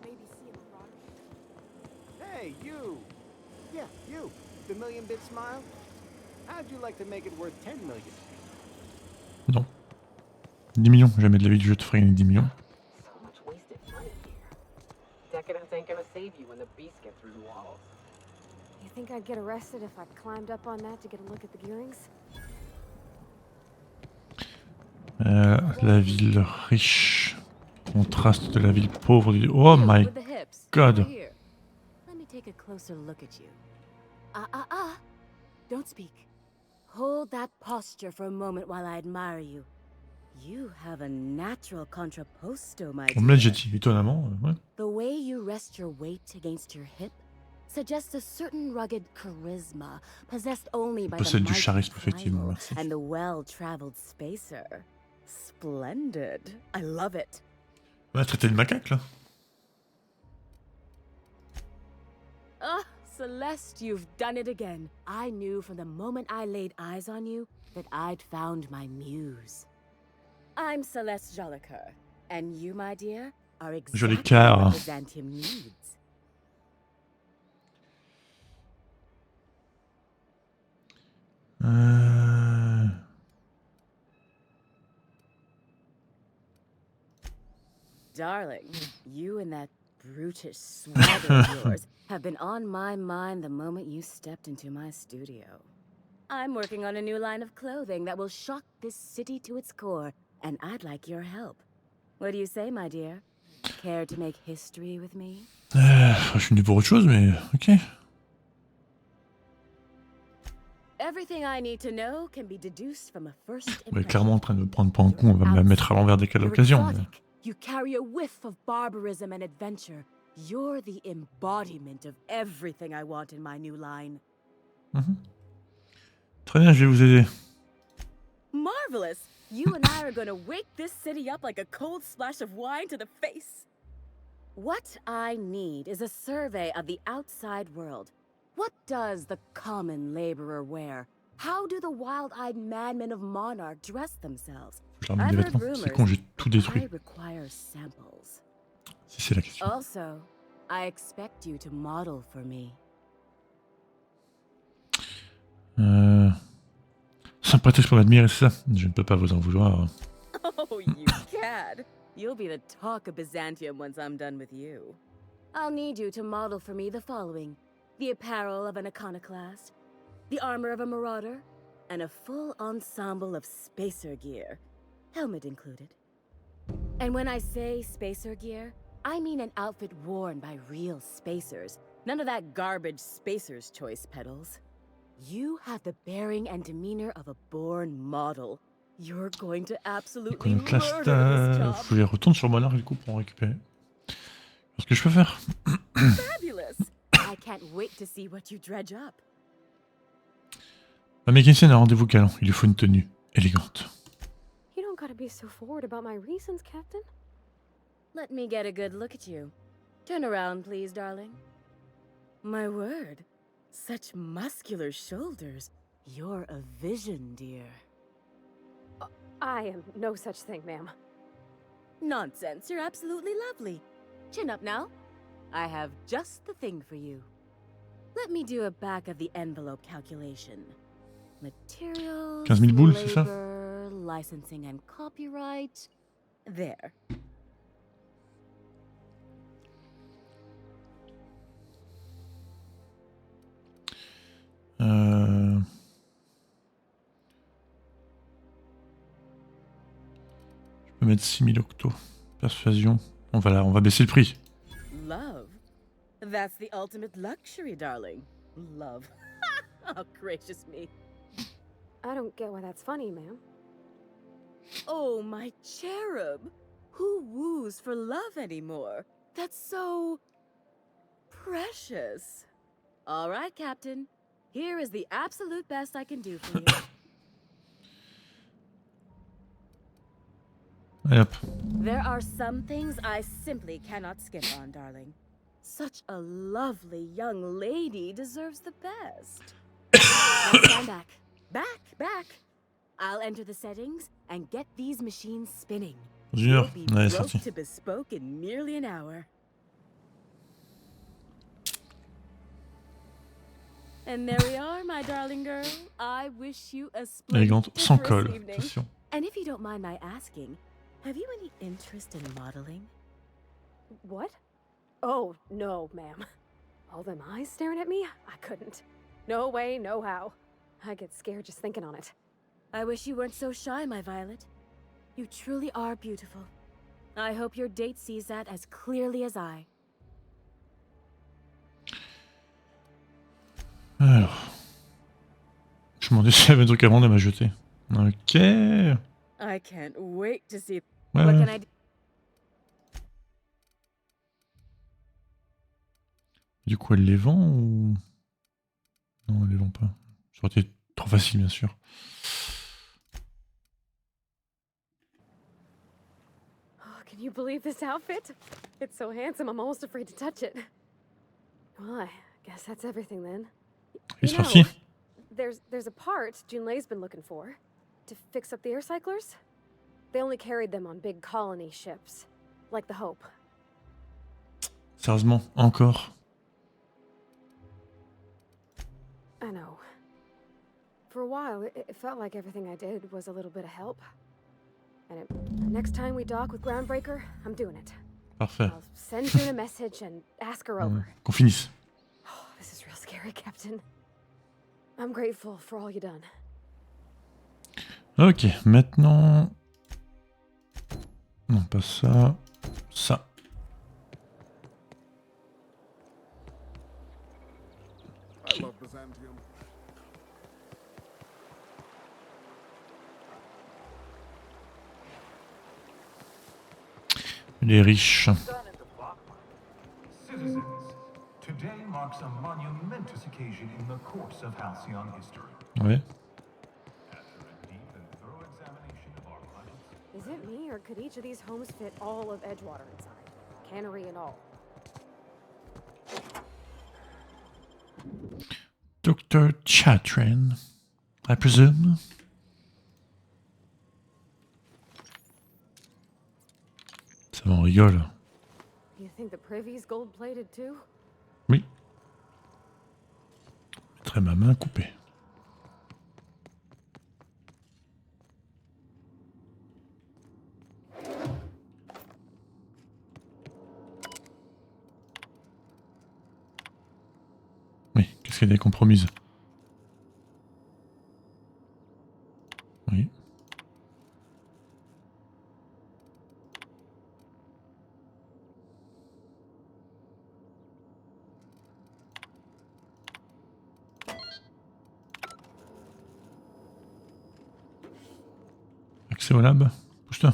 Maybe see a marauder. Hey, you! Yeah, you! The million-bit smile? How'd you like to make it worth 10 million? Non. 10 millions, jamais de la vie du jeu te ferait gagner 10 millions. So much wasted money here. Decadence ain't gonna save you when the beast get through the walls. You think I'd get arrested if I climbed up on that to get a look at the gearings? La ville riche. Contraste de la ville pauvre. Oh my god. Let me take a closer look at you. Don't speak. Hold that posture for a moment while I admire you. You have a natural contrapposto, my On me l'a déjà dear. dit, étonnamment. Ouais. The way you rest your weight against your hip suggests a certain rugged charisma possessed only by the Possède du mighty charisme, effectivement, primal merci. and the well-traveled spacer. Splendid. I love it. On a traité de macaque, là. Ah, Celeste, you've done it again. I knew from the moment I laid eyes on you that I'd found my muse. I'm Celeste Jolicoeur, and you, my dear, are exactly Jolicoeur. what Byzantium needs. Darling, you and that brutish swagger of yours have been on my mind the moment you stepped into my studio. I'm working on a new line of clothing that will shock this city to its core, and I'd like your help. What do you say, my dear? Care to make history with me? Je suis venu pour autre chose, mais ok. Everything I need to know can be deduced from a first On est impression. clairement en train de me prendre pour un con, on va me la mettre à l'envers dès qu'à You're l'occasion. Mais... exotic. You carry a whiff of barbarism and adventure. You're the embodiment of everything I want in my new line. Très bien, je vais vous aider. Marvelous! You and I are gonna wake this city up like a cold splash of wine to the face. What I need is a survey of the outside world. What does the common laborer wear? How do the wild-eyed madmen of Monarch dress themselves? Je leur mets des vêtements. C'est con, j'ai tout détruit. I require samples. Si c'est la question. Also, I expect you to model for me. Sans prétexte pour m'admirer, c'est ça. Je ne peux pas vous en vouloir. Oh, you cad. You'll be the talk of Byzantium once I'm done with you. I'll need you to model for me the following: the apparel of an iconoclast, the armor of a marauder, and a full ensemble of spacer gear, helmet included. And when I say spacer gear, I mean an outfit worn by real spacers. None of that garbage spacer's choice pedals. You have the bearing and demeanor of a born model. You're going to absolutely murder this job. Faut que je retourne sur Monarch du coup pour en récupérer. Ce que je peux faire. Fabulous. I can't wait to see what you dredge up. La mécanicienne a un rendez-vous galant. Il lui faut une tenue élégante. You don't gotta be so forward about my reasons, Captain. Let me get a good look at you. Turn around, please, darling. My word. Such muscular shoulders. You're a vision, dear. I am no such thing, ma'am. Nonsense. You're absolutely lovely. Chin up now. I have just the thing for you. Let me do a back-of-the-envelope calculation. Materials, 15 000 boules, c'est ça? labor, licensing and copyright. There. Je peux mettre 6000 octos. Persuasion. On va baisser le prix. Love. That's the ultimate luxury, darling. Love. Oh, gracious me. I don't get why that's funny, ma'am. Oh, my cherub. Who woos for love anymore? That's so precious. All right, Captain. Here is the absolute best I can do for you. Allez hop. There are some things I simply cannot skip on, darling. Such a lovely young lady deserves the best. Now stand back. Back. I'll enter the settings and get these machines spinning. Junior, You'll be allez, broke sorti. to bespoke in merely an hour. And there we are, my darling girl. I wish you a Élégante, sans splendiferous colle. evening. Attention. And if you don't mind my asking, have you any interest in modeling? What? Oh, no, ma'am. All them eyes staring at me? I couldn't. No way, no how. I get scared just thinking on it. I wish you weren't so shy, my Violet. You truly are beautiful. I hope your date sees that as clearly as I. Alors. Je me demandais si j'avais un truc à vendre et m'a jeté. Ok. I can't wait to see. Ouais, What ouais. can I do? Du coup, elle les vend ou... Non, elle les vend pas. Ça aurait été trop facile, bien sûr. Oh, can you believe this outfit? It's so handsome, I'm almost afraid to touch it. Well, I guess that's everything then. Et c'est You know, parti. there's a part Junlei's been looking for. To fix up the air cyclers? They only carried them on big colony ships. Like the Hope. Sérieusement, encore. I know. For a while, it felt like everything I did was a little bit of help. And next time we dock with Groundbreaker, I'm doing it. Parfait. I'll send June a message and ask her over. Qu'on finisse. Oh, this is real scary, Captain. I'm grateful for all you done. Ok, maintenant... Non, pas ça. Ça. I love Byzantium. Les riches. Citizens, today marks a monumentous occasion in the course of Halcyon history. Ouais. After a deep and thorough examination of our budgets, Is it me, or could each of these homes fit all of Edgewater inside? Cannery and all. Dr. Chatrin. I presume. Ça va, on rigole. You think the privy's gold-plated too? Oui. Je mettrai ma main coupée. Oui, qu'est-ce qu'elle est compromise? Oui. Accès au lab. Pousse-toi.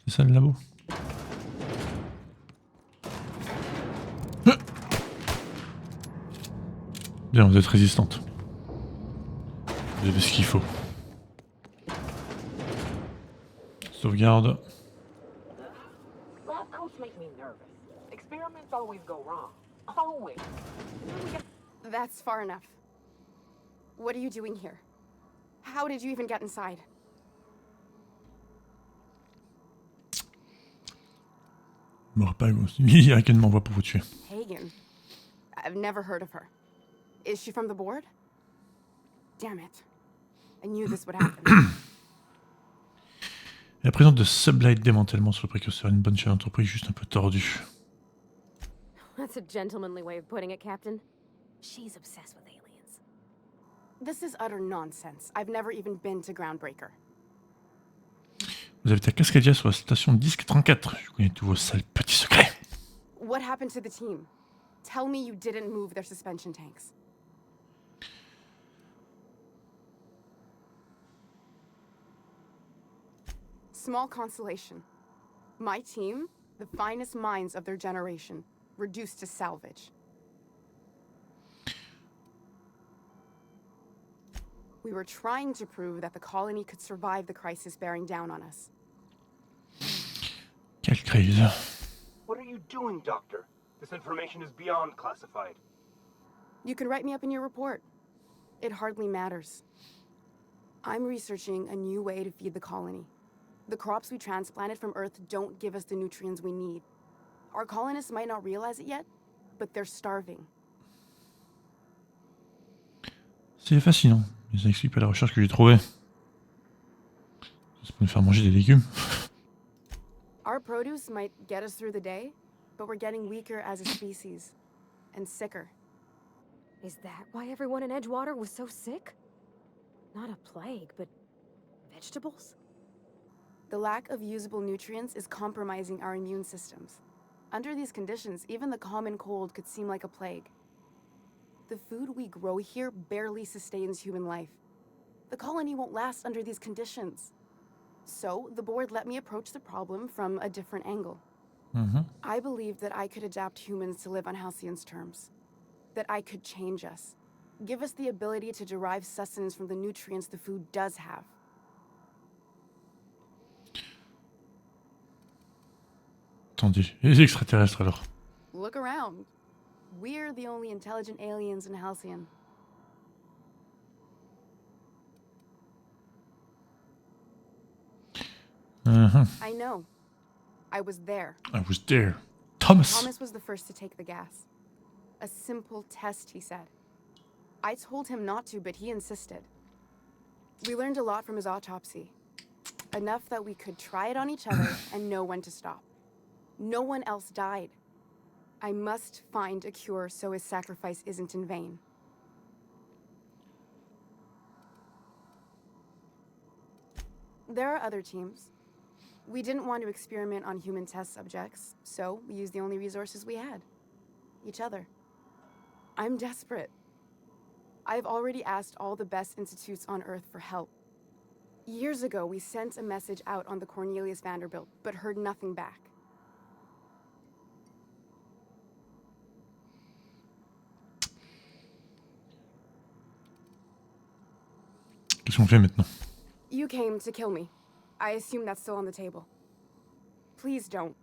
C'est ça le labo? Bien, vous êtes résistante. Vous avez ce qu'il faut. Sauvegarde. Lab coats make me nervous. Experiments always go wrong. Always. That's far enough. What are you doing here? How did you even get inside? Mort pas gauche. Il y a quelqu'un m'envoie pour vous tuer. Hagen. I've never heard of her. Is she from the board? Damn it. I knew this would happen. La présence de sublight démantèlement sur le précurseur, une bonne chef d'entreprise juste un peu tordue. That's a gentlemanly way of putting it, Captain. She's obsessed with aliens. This is utter nonsense. I've never even been to Groundbreaker. Vous avez ta Cascadia sur la station Disque 34. Je connais tous vos sales petits secrets. What happened to the team? Tell me you didn't move their suspension tanks. Small consolation. My team, the finest minds of their generation, reduced to salvage. We were trying to prove that the colony could survive the crisis bearing down on us. Quelle crise. What are you doing, Doctor? This information is beyond classified. You can write me up in your report. It hardly matters. I'm researching a new way to feed the colony. The crops we transplanted from Earth don't give us the nutrients we need. Our colonists might not realize it yet, but they're starving. C'est fascinant. Mais ça explique pas la recherche que j'ai trouvée. C'est pour nous faire manger des légumes. Our produce might get us through the day, but we're getting weaker as a species. And sicker. Is that why everyone in Edgewater was so sick? Not a plague, but vegetables? The lack of usable nutrients is compromising our immune systems. Under these conditions, even the common cold could seem like a plague. The food we grow here barely sustains human life. The colony won't last under these conditions. So, the board let me approach the problem from a different angle. I believed that I could adapt humans to live on Halcyon's terms. That I could change us. Give us the ability to derive sustenance from the nutrients the food does have. Attendez, et les extraterrestres alors? Look around. We're the only intelligent aliens in Halcyon. I know. I was there. I was there. Thomas! Thomas was the first to take the gas. A simple test, he said. I told him not to, but he insisted. We learned a lot from his autopsy. Enough that we could try it on each other and know when to stop. No one else died. I must find a cure so his sacrifice isn't in vain. There are other teams. We didn't want to experiment on human test subjects, so we used the only resources we had. Each other. I'm desperate. I've already asked all the best institutes on Earth for help. Years ago, we sent a message out on the Cornelius Vanderbilt, but heard nothing back. Qu'est-ce qu'on fait maintenant? You came to kill me. I assume that's still on the table. Please don't.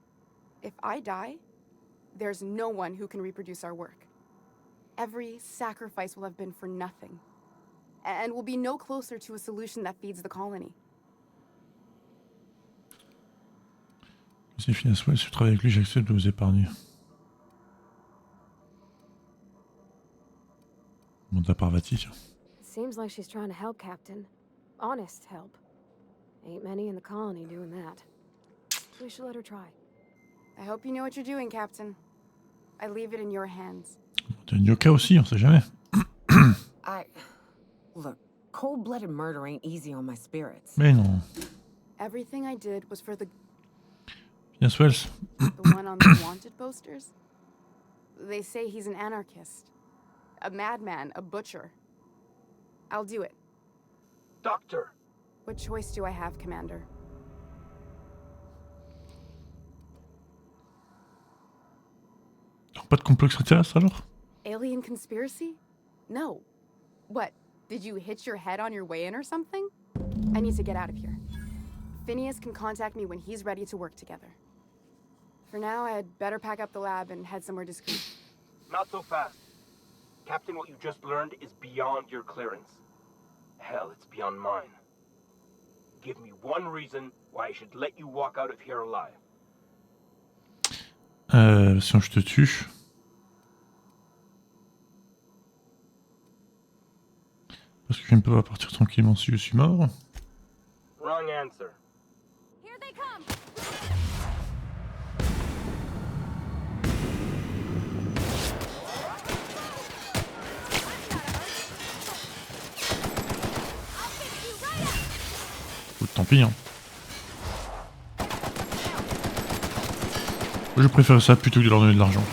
If I die, there's no one who can reproduce our work. every sacrifice will have been for nothing. And we'll be no closer to a solution that feeds the colony. C'est Phineas Wells, je travaille avec lui, j'accepte de vous épargner. Mandat par Vati, tiens. Seems like she's trying to help, Captain. Honest help. Ain't many in the colony doing that. We should let her try. I hope you know what you're doing, Captain. I leave it in your hands. T'as une yoka aussi, on sait jamais. Look, cold-blooded murder ain't easy on my spirits. Mais non. Everything I did was for the... Phineas Wells. The one on the wanted posters? They say he's an anarchist. A madman, a butcher. I'll do it. Doctor! What choice do I have, Commander? Pas de complot extraterrestre alors? Alien conspiracy? No. What? Did you hit your head on your way in or something? I need to get out of here. Phineas can contact me when he's ready to work together. For now, I'd better pack up the lab and head somewhere discreet. Not so fast. Captain, what you just learned is beyond your clearance. Hell, it's beyond mine. Give me one reason why I should let you walk out of here alive. Sinon je te tue. Parce que je ne peux pas partir tranquillement si je suis mort. Wrong answer. Here they come. Tant pis hein. Je préfère ça plutôt que de leur donner de l'argent.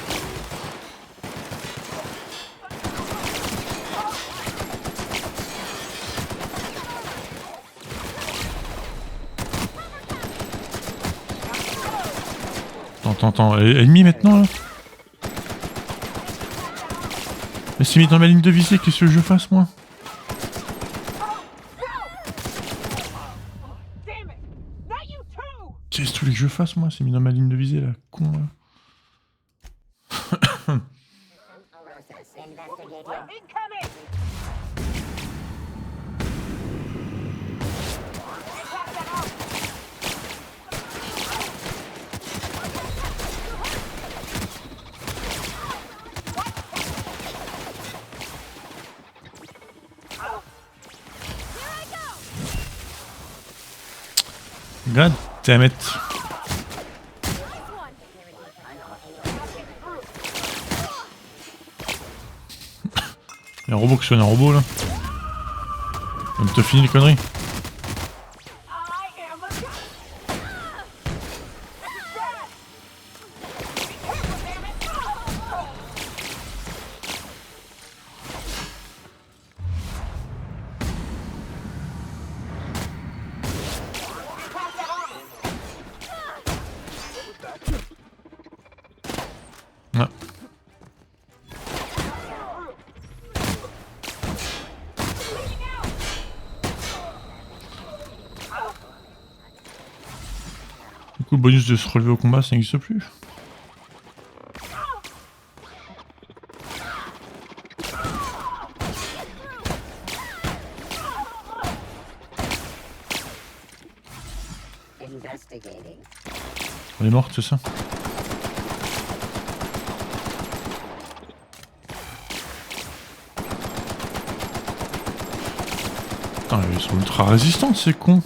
Attends, ennemi maintenant là. Mais c'est mis dans ma ligne de visée, qu'est-ce que je fasse moi? Qu'est-ce que tu voulais que je fasse moi? C'est mis dans ma ligne de visée là, con là. God damn it. Il y a un robot qui sonne un robot là. On te finit les conneries. Ah. Du coup, le bonus de se relever au combat, ça n'existe plus. Elle est morte, c'est ça? Putain, ils sont ultra résistants, ces cons.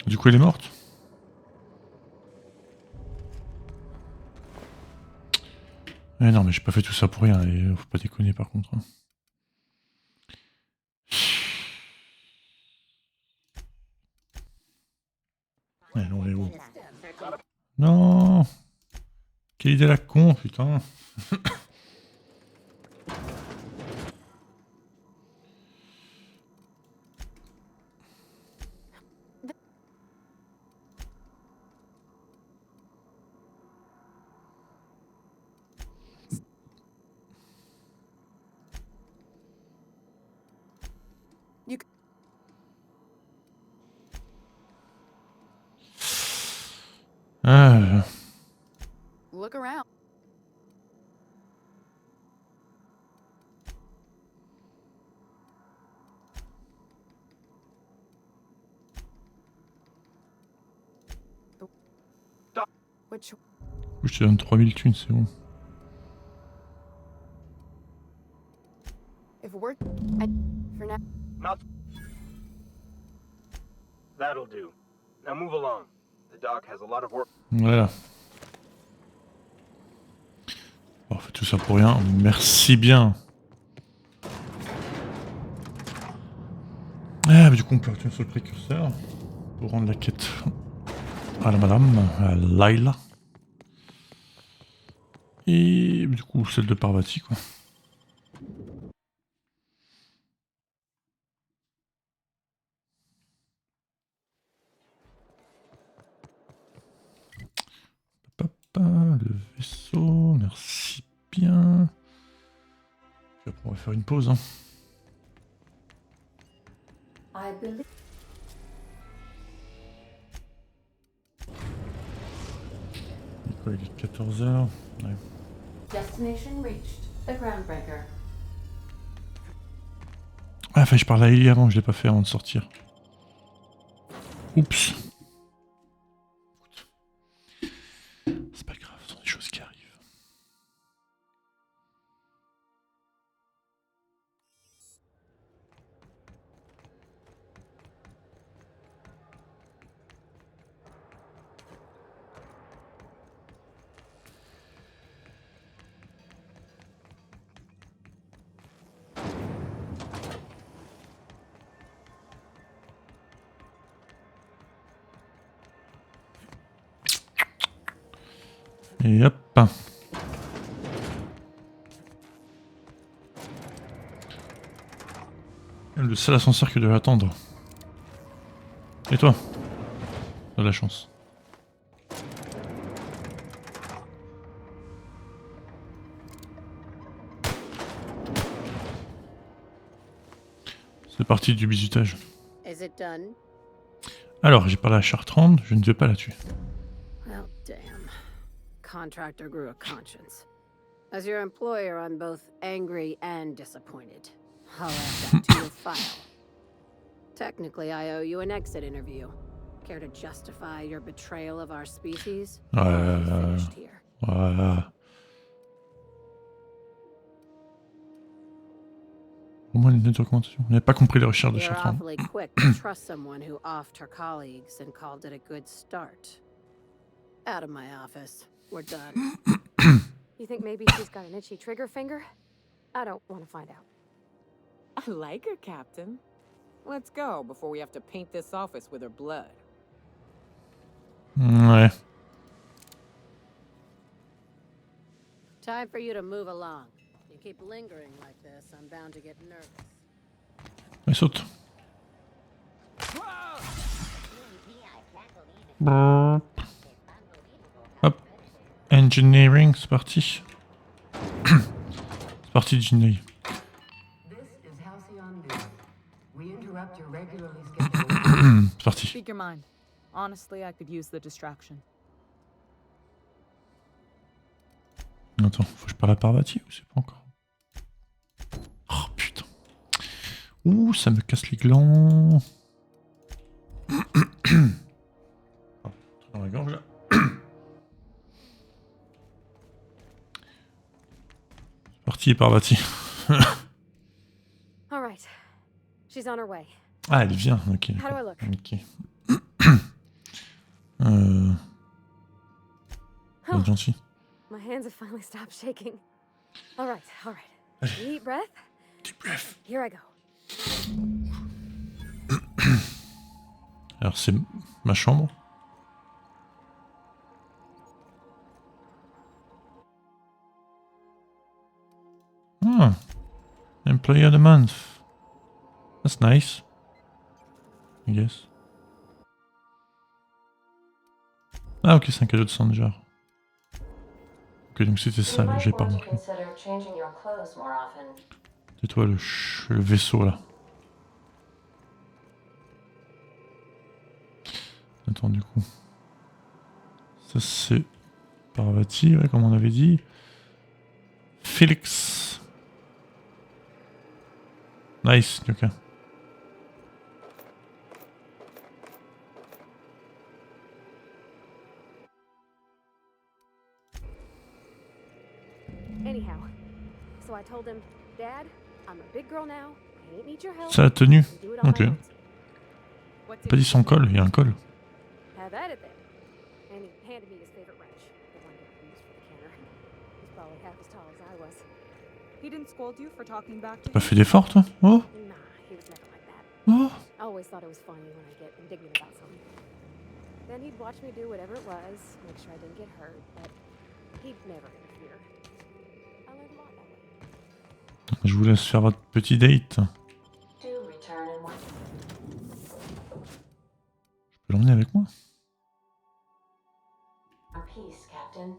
Du coup, elle est morte. Eh non, mais j'ai pas fait tout ça pour rien, et faut pas déconner par contre. Eh non, mais oh. Non. Quelle idée la con, putain. Ah. Look around. Which Je te donne 3000 thunes, c'est bon. if we're for now. Not. That'll do. Now move along. The doc has a lot of work. Voilà. Bon, on fait tout ça pour rien. Merci bien. Ah, mais du coup, on peut retourner sur le précurseur pour rendre la quête à la madame, à Laila. Et du coup, celle de Parvati, quoi. Le vaisseau, merci bien. Puis après, on va faire une pause. Hein. Il est 14h. Ouais. Destination reached. The groundbreaker. Ah, enfin, je parle à Ellie avant, je l'ai pas fait avant de sortir. Oups. C'est pas grave, ce sont des choses qui arrivent. Et hop. Le seul ascenseur que je dois attendre. Et toi? T'as de la chance. C'est parti du bisutage. Is it done? Alors, j'ai parlé à Chartrand, je ne vais pas la tuer. Well, damn. Contractor grew a conscience. As your employer, I'm both angry and disappointed. I'll add that to your file. Technically, I owe you an exit interview. Care to justify your betrayal of our species? Finished here. Voilà. Au moins une documentation. On n'avait pas compris les recherches de You're Chartrand. awfully quick to trust someone who offed her colleagues and called it a good start. Out of my office. We're done. You think maybe she's got an itchy trigger finger? I don't want to find out. I like her, Captain. Let's go before we have to paint this office with her blood. Ouais. Time for you to move along. You keep lingering like this, I'm bound to get nervous. Mais saute. Brrr. Hop. Engineering, c'est parti. C'est parti, Ginny. C'est parti. Speak your mind. Honestly, I could use the distraction. Attends, faut que je parle à Parvati ou c'est pas encore? Oh putain. Ouh, ça me casse les glands. Oh, dans la gorge là. C'est parti, Parvati. All right. She's on her way. Ah, elle vient, ok. How do I look? Ok. Elle est gentille. My hands have finally stopped shaking. All right, all right. Deep breath. Deep breath. Here I go. Alors c'est ma chambre. Ah. Employee of the month. That's nice. I guess. Ah ok, c'est un cadeau de Sanjar. Ok, donc c'était ça, là, j'ai pas remarqué. C'est toi le vaisseau là. Attends, du coup. Ça c'est Parvati, ouais, comme on avait dit. Félix. Nice, ok. Anyhow, so I told him, Dad, I'm a big girl now. I ain't need your help. Ça la tenue. I can do it on Ok. my own. Pas dit sans colle, il y a un col. Have at it then. And he handed me his favorite wrench, the one that he used for the canner. He's probably half as tall as I was. He didn't scold you for talking back to Pas him? fait d'effort, toi? Oh. Nah, he was never like that. Oh. I always thought it was funny when I get indignant about something. Then he'd watch me do whatever it was, make sure I didn't get hurt, but he'd never interfere. I learned a lot that way. Je vous laisse faire votre petit date. Je peux l'emmener avec moi? Peace, Captain.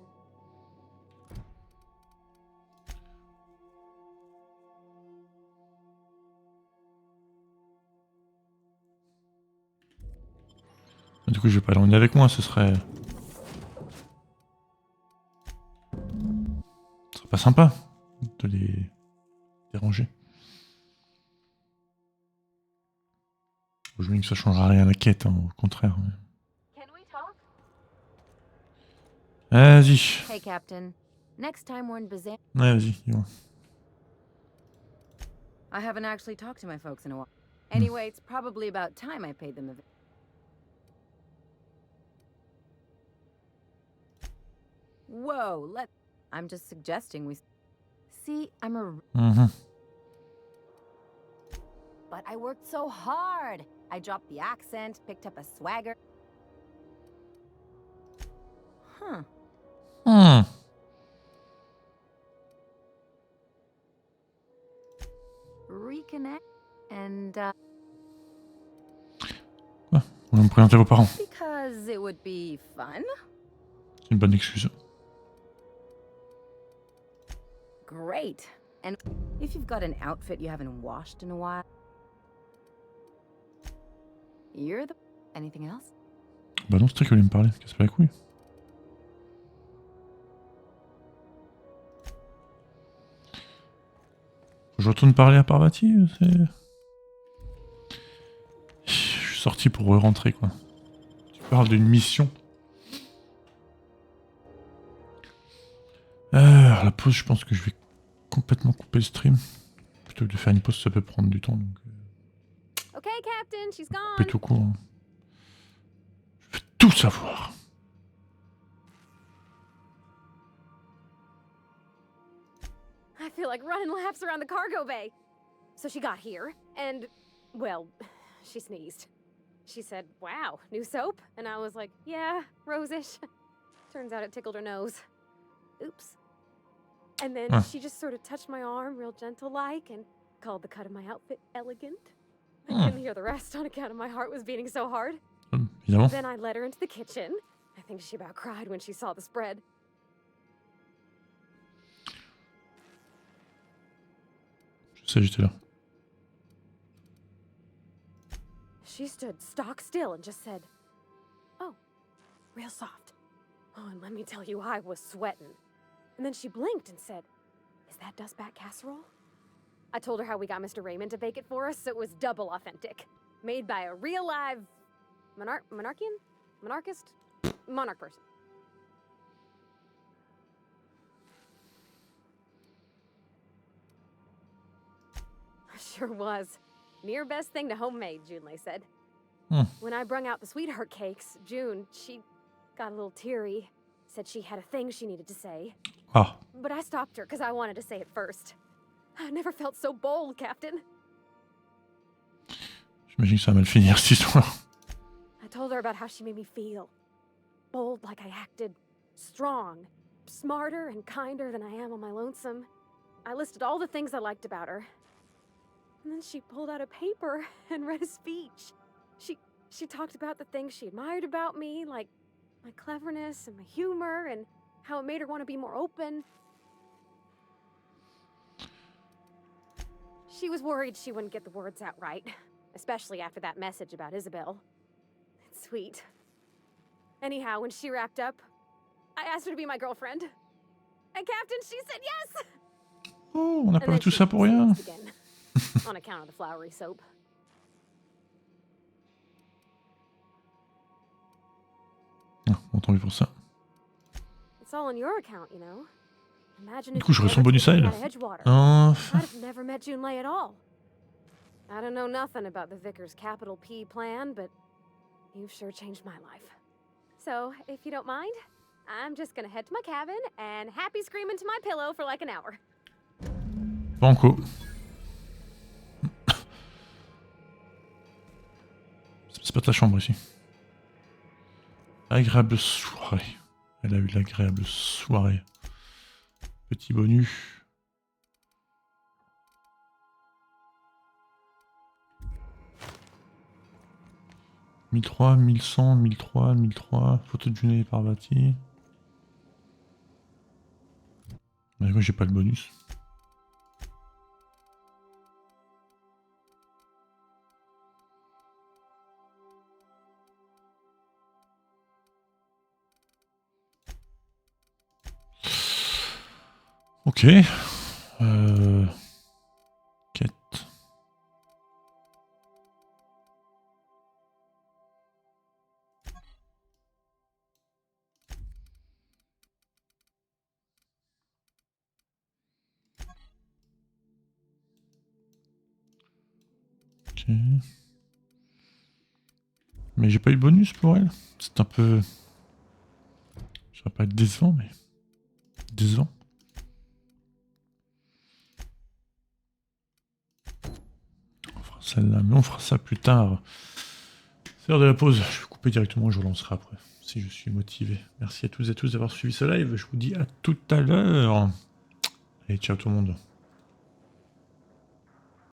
Du coup, je vais pas l'emmener avec moi, ce serait pas sympa de les déranger. Je me dis que ça changera rien à la quête, hein, au contraire. Vas-y. Hey, Captain. Next time we're in Bazan. Ouais, vas-y, dis-moi. I haven't actually talked to my folks in a while. Anyway, it's probably about time I paid them a visit. Whoa, I'm just suggesting we... See, I'm a... But I worked so hard. I dropped the accent, picked up a swagger. Huh. Reconnect and Quoi? Vous voulez me présenter vos parents? because it would be fun. C'est une bonne excuse. Great. And if you've got an outfit you haven't washed in a while, you're the... Anything else? Bah non, c'est toi qui voulais me parler, casse pas la couille. Je retourne parler à Parvati, c'est... Je suis sorti pour rentrer, quoi. Tu parles d'une mission. Alors, la pause, je pense que je vais complètement couper le stream. Plutôt que de faire une pause, ça peut prendre du temps, donc... Okay, Captain, she's gone. Couper tout court. Hein. Je veux tout savoir. I feel like running laps around the cargo bay. So she got here, and, well, she sneezed. She said, wow, new soap? And I was like, yeah, rose-ish. Turns out it tickled her nose. Oops. And then she just sort of touched my arm real gentle-like and called the cut of my outfit elegant. I couldn't hear the rest on account of my heart was beating so hard. Évidemment. Then I led her into the kitchen. I think she about cried when she saw the spread. Je sais, j'étais là. She stood stock still and just said, oh, real soft. Oh, and let me tell you, I was sweating. And then she blinked and said, is that dustbat casserole? I told her how we got Mr. Raymond to bake it for us, so it was double authentic. Made by a real live monarchist? Monarch person. Sure was. Near best thing to homemade, Junlei said. When I brung out the sweetheart cakes, June, she got a little teary. Said she had a thing she needed to say. Ah. But I stopped her because I wanted to say it first. I never felt so bold, Captain. J'imagine que ça va mal finir cette histoire. I told her about how she made me feel. Bold like I acted. Strong. Smarter and kinder than I am on my lonesome. I listed all the things I liked about her. And then she pulled out a paper and read a speech. She talked about the things she admired about me, like my cleverness and my humor, and how it made her want to be more open. She was worried she wouldn't get the words out right, especially after that message about Isabel. It's sweet. Anyhow, when she wrapped up, I asked her to be my girlfriend. And Captain, she said yes! Oh, on n'a pas fait tout ça pour rien. On account of the flowery soap. Bon, tant pis pour ça. It's all on your account, you know. Imagine Du coup, j'aurais son bonus à elle. Enfin. I'd have never met Junlei at all. I don't know nothing about the Vicar's capital P plan, but you've sure changed my life. So, if you don't mind, I'm just gonna head to my cabin and happy scream into my pillow for like an hour. Banco. C'est pas ta chambre ici. Agréable soirée. Elle a eu l'agréable soirée. Petit bonus. « 1003, 1100, 1003, 1003, photo de Junet et Parvati. » Mais moi j'ai pas le bonus. Ok. Quête. Ok. Mais j'ai pas eu de bonus pour elle. C'est un peu... Ça va pas être décevant, mais... Décevant. On fera celle-là, mais on fera ça plus tard. C'est l'heure de la pause. Je vais couper directement, je relancerai après. Si je suis motivé. Merci à tous et à tous d'avoir suivi ce live. Je vous dis à tout à l'heure. Et ciao tout le monde.